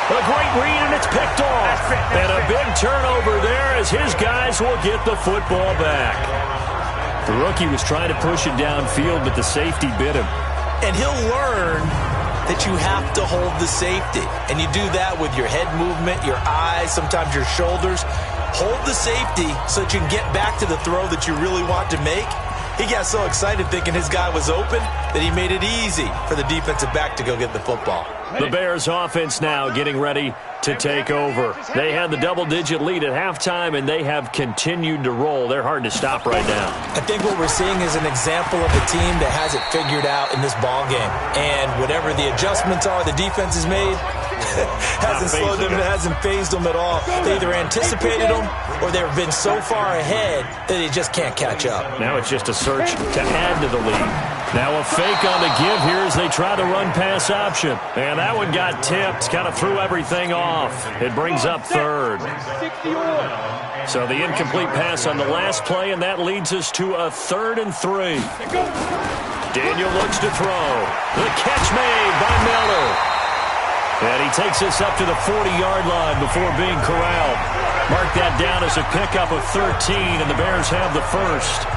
A great read, and it's picked off. And a big turnover there as his guys will get the football back. The rookie was trying to push it downfield, but the safety bit him. And he'll learn that you have to hold the safety. And you do that with your head movement, your eyes, sometimes your shoulders. Hold the safety so that you can get back to the throw that you really want to make. He got so excited thinking his guy was open that he made it easy for the defensive back to go get the football. The Bears offense now getting ready to take over. They had the double-digit lead at halftime, and they have continued to roll. They're hard to stop right now. I think what we're seeing is an example of a team that has it figured out in this ball game. And whatever the adjustments are the defense has made, hasn't slowed them, hasn't phased them at all. They either anticipated them or they've been so far ahead that they just can't catch up. Now it's just a search to add to the lead. Now a fake on the give here as they try the run-pass option. And that one got tipped, kind of threw everything off. It brings up third. So the incomplete pass on the last play, and that leads us to a 3rd and 3. Daniel looks to throw. The catch made by Miller. And he takes us up to the 40-yard line before being corralled. Mark that down as a pickup of 13, and the Bears have the first.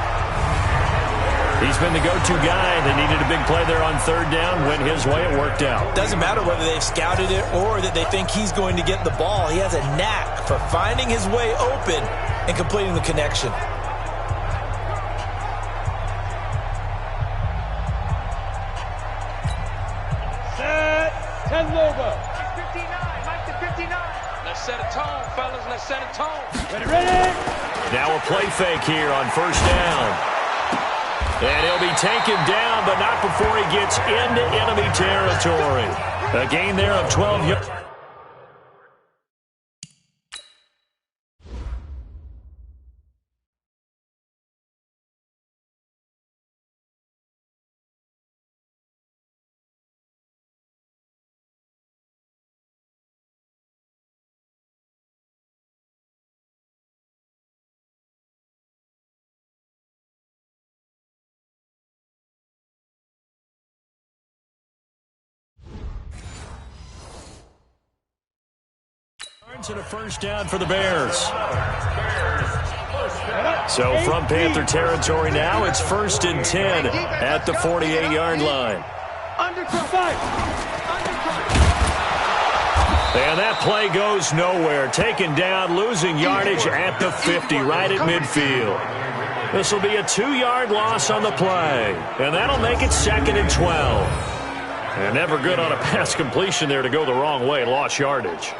He's been the go-to guy. They needed a big play there on 3rd down. Went his way. It worked out. Doesn't matter whether they've scouted it or that they think he's going to get the ball. He has a knack for finding his way open and completing the connection. Set. 10 Lobo. 59. Mike to 59. Let's set a tone, fellas. Let's set a tone. Ready? Now a play fake here on 1st down. And he'll be taken down, but not before he gets into enemy territory. A gain there of 12 yards. And a 1st down for the Bears. So from Panther territory now, it's 1st and 10 at the 48-yard line. And that play goes nowhere. Taken down, losing yardage at the 50, right at midfield. This will be a 2-yard loss on the play. And that'll make it 2nd and 12. And never good on a pass completion there to go the wrong way. Lost yardage.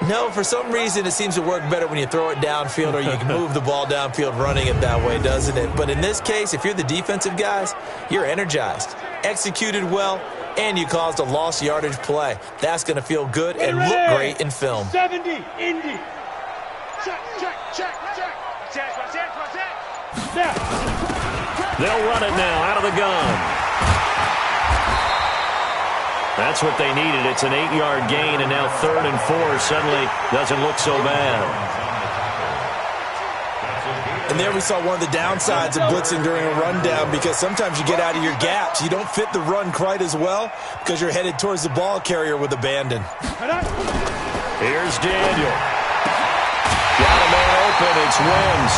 No, for some reason it seems to work better when you throw it downfield or you can move the ball downfield running it that way, doesn't it? But in this case, if you're the defensive guys, you're energized, executed well, and you caused a lost yardage play. That's going to feel good and look great in film. 70, Indy. Check, check, check, check. They'll run it now out of the gun. That's what they needed. It's an 8-yard gain, and now 3rd and 4 suddenly doesn't look so bad. And there we saw one of the downsides of blitzing during a rundown, because sometimes you get out of your gaps. You don't fit the run quite as well because you're headed towards the ball carrier with abandon. Here's Daniel. Got a man open. It's Wims.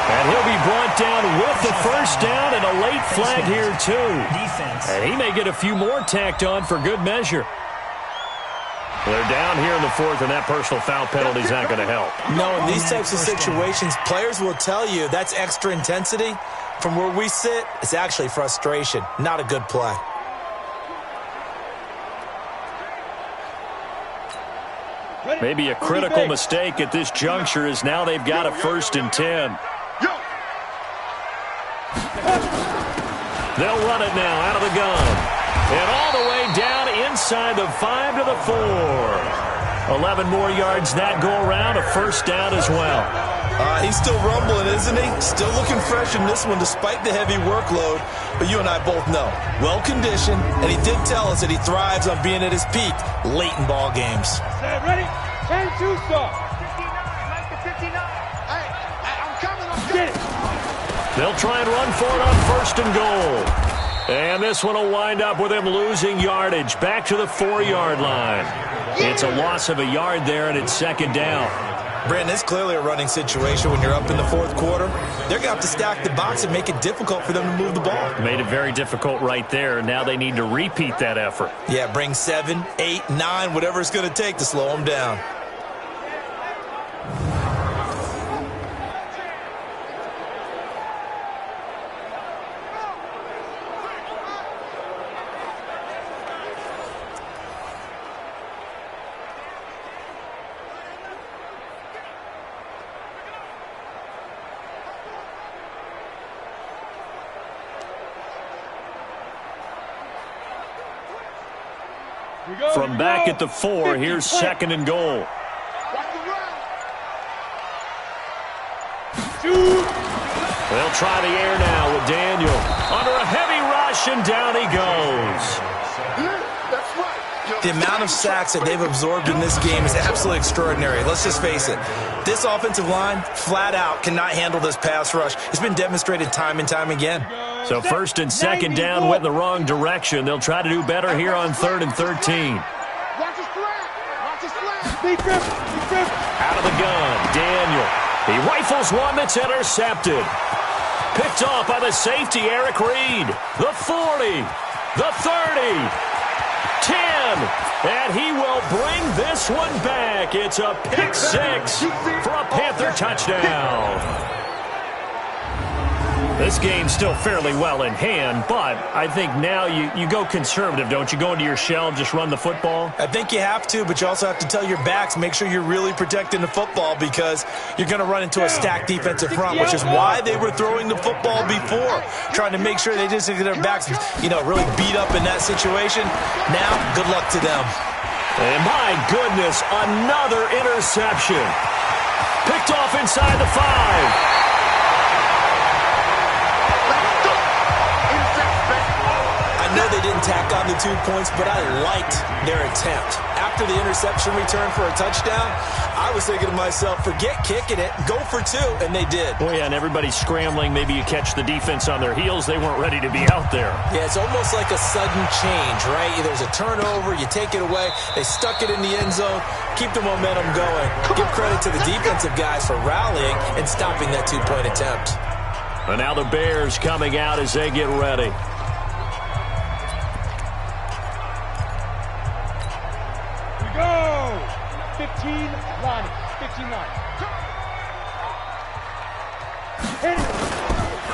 And he'll be brought down with the first down and a late flag here, too. Defense. And he may get a few more tacked on for good measure. They're down here in the 4th, and that personal foul penalty is not going to help. No, in these types of situations, players will tell you that's extra intensity. From where we sit, it's actually frustration, not a good play. Maybe a critical mistake at this juncture is now they've got a 1st and 10. They'll run it now out of the gun. And all the way down inside the 5 to the 4. 11 more yards that go around, a first down as well. He's still rumbling, isn't he? Still looking fresh in this one despite the heavy workload. But you and I both know, well-conditioned, and he did tell us that he thrives on being at his peak late in ball games. Ready? 10-2 start. 59, Mike to 59. Hey, I'm coming. Get it. They'll try and run for it on 1st and goal. And this one will wind up with him losing yardage back to the 4-yard line. It's a loss of a yard there, and it's 2nd down. Brandon, it's clearly a running situation when you're up in the 4th quarter. They're going to have to stack the box and make it difficult for them to move the ball. Made it very difficult right there. Now they need to repeat that effort. Yeah, bring 7, 8, 9, whatever it's going to take to slow them down. From back at the 4, here's 2nd and goal. They'll try the air now with Daniel. Under a heavy rush, and down he goes. The amount of sacks that they've absorbed in this game is absolutely extraordinary. Let's just face it. This offensive line, flat out, cannot handle this pass rush. It's been demonstrated time and time again. So 1st and 2nd down went in the wrong direction. They'll try to do better here on 3rd and 13. Out of the gun, Daniel. He rifles one that's intercepted. Picked off by the safety, Eric Reed. The 40, the 30, 10, and he will bring this one back. It's a pick 6 for a Panther touchdown. This game's still fairly well in hand, but I think now you go conservative, don't you? Go into your shell and just run the football? I think you have to, but you also have to tell your backs, make sure you're really protecting the football, because you're going to run into a stacked defensive front, which is why they were throwing the football before, trying to make sure they just get their backs, really beat up in that situation. Now, good luck to them. And my goodness, another interception. Picked off inside the 5. I know they didn't tack on the 2 points, but I liked their attempt. After the interception return for a touchdown, I was thinking to myself, forget kicking it, go for 2, and they did. Oh, yeah, and everybody's scrambling. Maybe you catch the defense on their heels. They weren't ready to be out there. Yeah, it's almost like a sudden change, right? There's a turnover, you take it away, they stuck it in the end zone, keep the momentum going. Give credit to the defensive guys for rallying and stopping that 2-point attempt. And now the Bears coming out as they get ready. Go! 15 line. 15 line.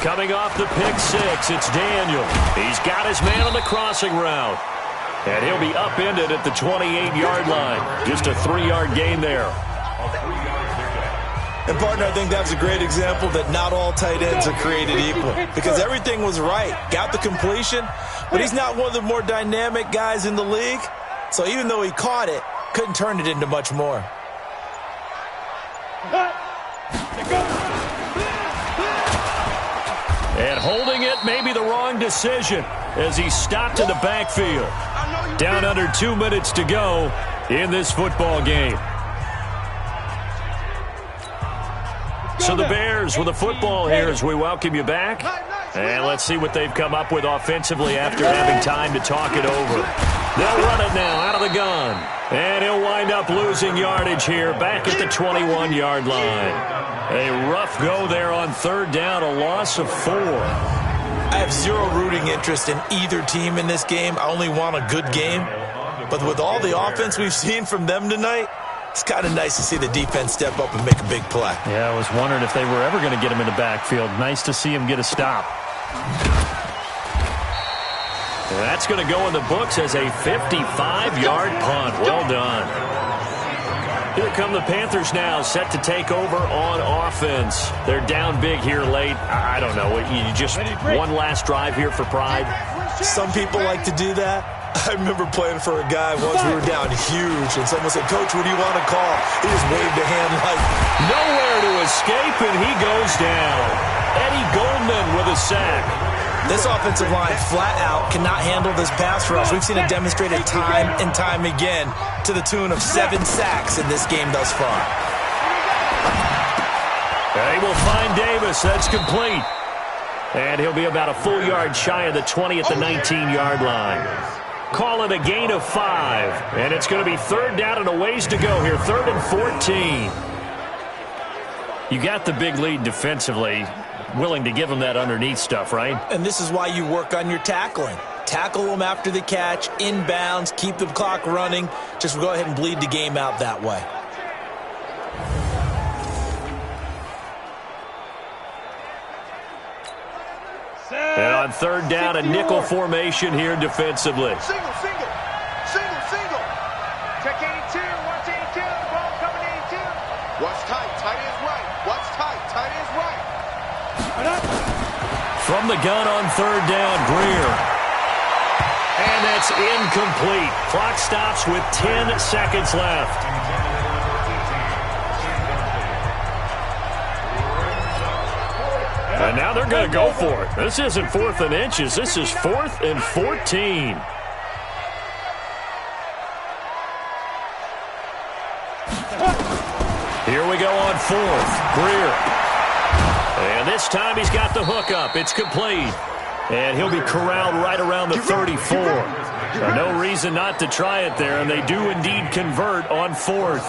Coming off the pick 6, it's Daniel. He's got his man on the crossing route. And he'll be upended at the 28-yard line. Just a 3-yard gain there. And, partner, I think that was a great example that not all tight ends are created equal. Because everything was right. Got the completion, but he's not one of the more dynamic guys in the league. So even though he caught it, couldn't turn it into much more. And holding it may be the wrong decision as he stopped in the backfield. Down under 2 minutes to go in this football game. So the Bears with the football here as we welcome you back. And let's see what they've come up with offensively after having time to talk it over. They'll run it now out of the gun. And he'll wind up losing yardage here back at the 21-yard line. A rough go there on 3rd down, a loss of 4. I have zero rooting interest in either team in this game. I only want a good game. But with all the offense we've seen from them tonight, it's kind of nice to see the defense step up and make a big play. Yeah, I was wondering if they were ever going to get him in the backfield. Nice to see him get a stop. And that's going to go in the books as a 55-yard punt. Well done. Here come the Panthers now, set to take over on offense. They're down big here late. I don't know. You just one last drive here for pride? Some people like to do that. I remember playing for a guy once. We were down huge, and someone said, "Coach, what do you want to call?" He just waved a hand like, nowhere to escape, and he goes down. Eddie Goldman with a sack. This offensive line flat out cannot handle this pass rush. We've seen it demonstrated time and time again to the tune of 7 sacks in this game thus far. They will find Davis. That's complete. And he'll be about a full yard shy of the 20 at the 19-yard line. Call it a gain of 5. And it's going to be 3rd down and a ways to go here. 3rd and 14. You got the big lead defensively. Willing to give them that underneath stuff, right? And this is why you work on your tackling. Tackle them after the catch, inbounds, keep the clock running. Just go ahead and bleed the game out that way. And on 3rd down, a nickel formation here defensively. Single. Check 82. Watch 82. The ball coming 82. Watch tight. Tight is right. Watch tight. Tight is right. From the gun on 3rd down, Greer. And that's incomplete. Clock stops with 10 seconds left. And now they're going to go for it. This isn't 4th and inches. This is 4th and 14. Here we go on 4th. Greer. And this time he's got the hook up. It's complete. And he'll be corralled right around the 34. No reason not to try it there, and they do indeed convert on 4th.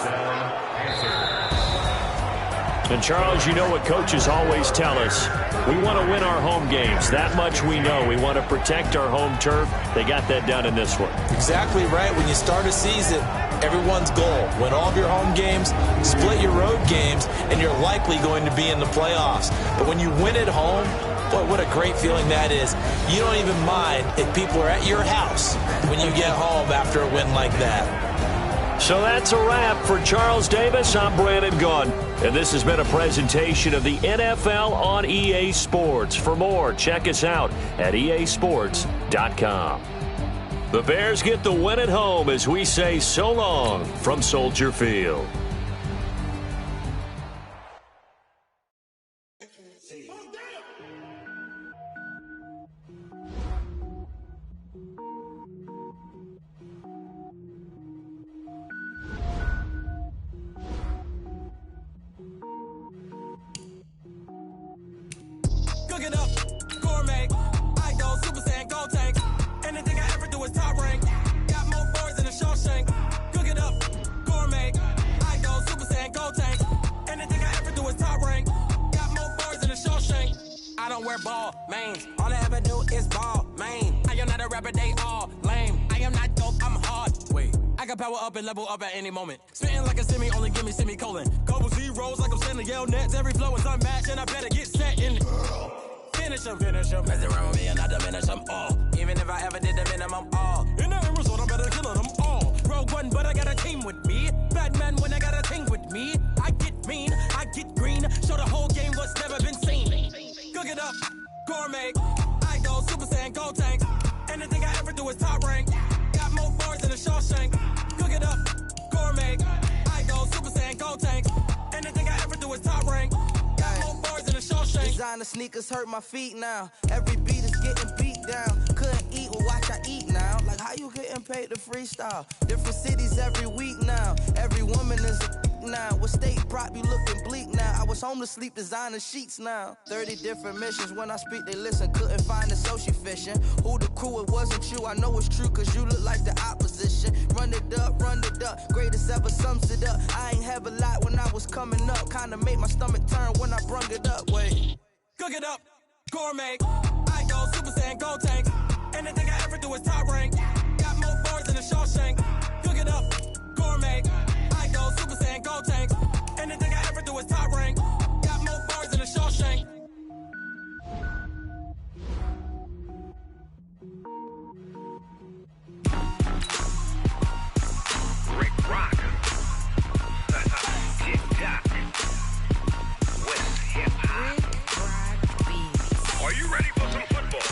And, Charles, you know what coaches always tell us. We want to win our home games. That much we know. We want to protect our home turf. They got that done in this one. Exactly right. When you start a season, everyone's goal, win all of your home games, split your road games, and you're likely going to be in the playoffs. But when you win at home, boy, what a great feeling that is. You don't even mind if people are at your house when you get home after a win like that. So that's a wrap for Charles Davis. I'm Brandon Gaudin, and this has been a presentation of the NFL on EA Sports. For more, check us out at easports.com. The Bears get the win at home as we say so long from Soldier Field. don't wear ball mains. All I ever do is ball, man. I am not a rapper, they all lame. I am not dope, I'm hard. Wait, I can power up and level up at any moment. Spitting like a semi, only give me semicolon. Couple zeros like I'm sending yell nets. Every flow is unmatched, and I better get set in. Finish them. Mess around with me and I diminish them all. Even if I ever did the minimum, all. In the end result, I'm better killing them all. Rogue One, but I got a team with me. Batman when I got a team with me. I get mean, I get green. Show the whole game what's never been seen. Cook it up, gourmet. I go Super Saiyan, gold tanks. Anything I ever do is top rank. Got more bars than a Shawshank. Cook it up, gourmet. I go Super Saiyan, gold tanks. Anything I ever do is top rank. Got more bars than a Shawshank. Designer sneakers hurt my feet now. Every beat is getting beat down. Couldn't eat, well watch I eat now. Like how you getting paid to freestyle? Different cities every week now. Every woman is a now. With state prop, you looking bleak now. I was home to sleep, designer sheets now. 30 different missions. When I speak, they listen. Couldn't find it, so she fishing. Who the crew? It wasn't you. I know it's true, cause you look like the opposition. Run it up. Greatest ever sums it up. I ain't have a lot when I was coming up. Kinda made my stomach turn when I brung it up. Wait. Cook it up, gourmet. I go Super Saiyan, gold tanks. Anything I ever do is top rank. Got more bars than a Shawshank. Cook it up, gourmet. I go Super Saiyan, gold tanks. Anything I ever do is top rank. Got more bars than a Shawshank. Rick Rock. Tick-tock. West hip-hop. Are you ready for some football?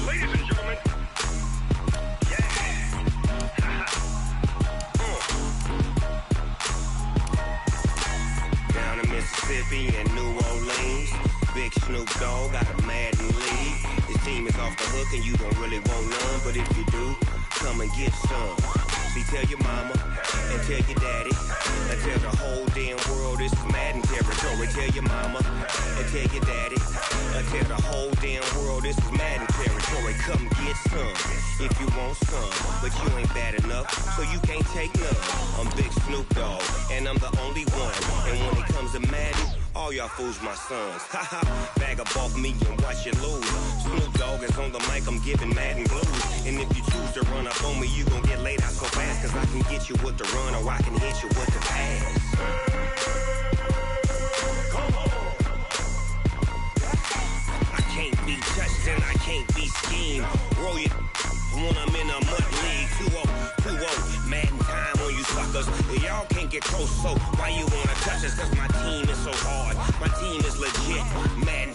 Ladies and gentlemen. Yeah. Down in Mississippi and New Orleans, Big Snoop Dogg got a Madden league. His team is off the hook and you don't really want none, but if you do, come and get some. See, tell your mama and tell your daddy and tell the whole damn world this is Madden territory. Tell your mama and tell your daddy and tell the whole damn world this is Madden territory. Come get some if you want some, but you ain't bad enough, so you can't take none. I'm Big Snoop Dogg and I'm the only one. And when it comes to Madden, all y'all fools my sons. Haha, bag up off me and watch you lose. Snoop Dogg is on the mic, I'm giving Madden blues. And if you choose to run up on me, you gon' get laid out so fast, cause I can get you with the run or I can hit you with the pass. Come on. I can't be touched and I can't be schemed. Roll you when I'm in a mud league. 2-0, Madden time on you suckers. Y'all can't get close, so why you wanna touch us? Cause my team is so hard. My team is legit. Madden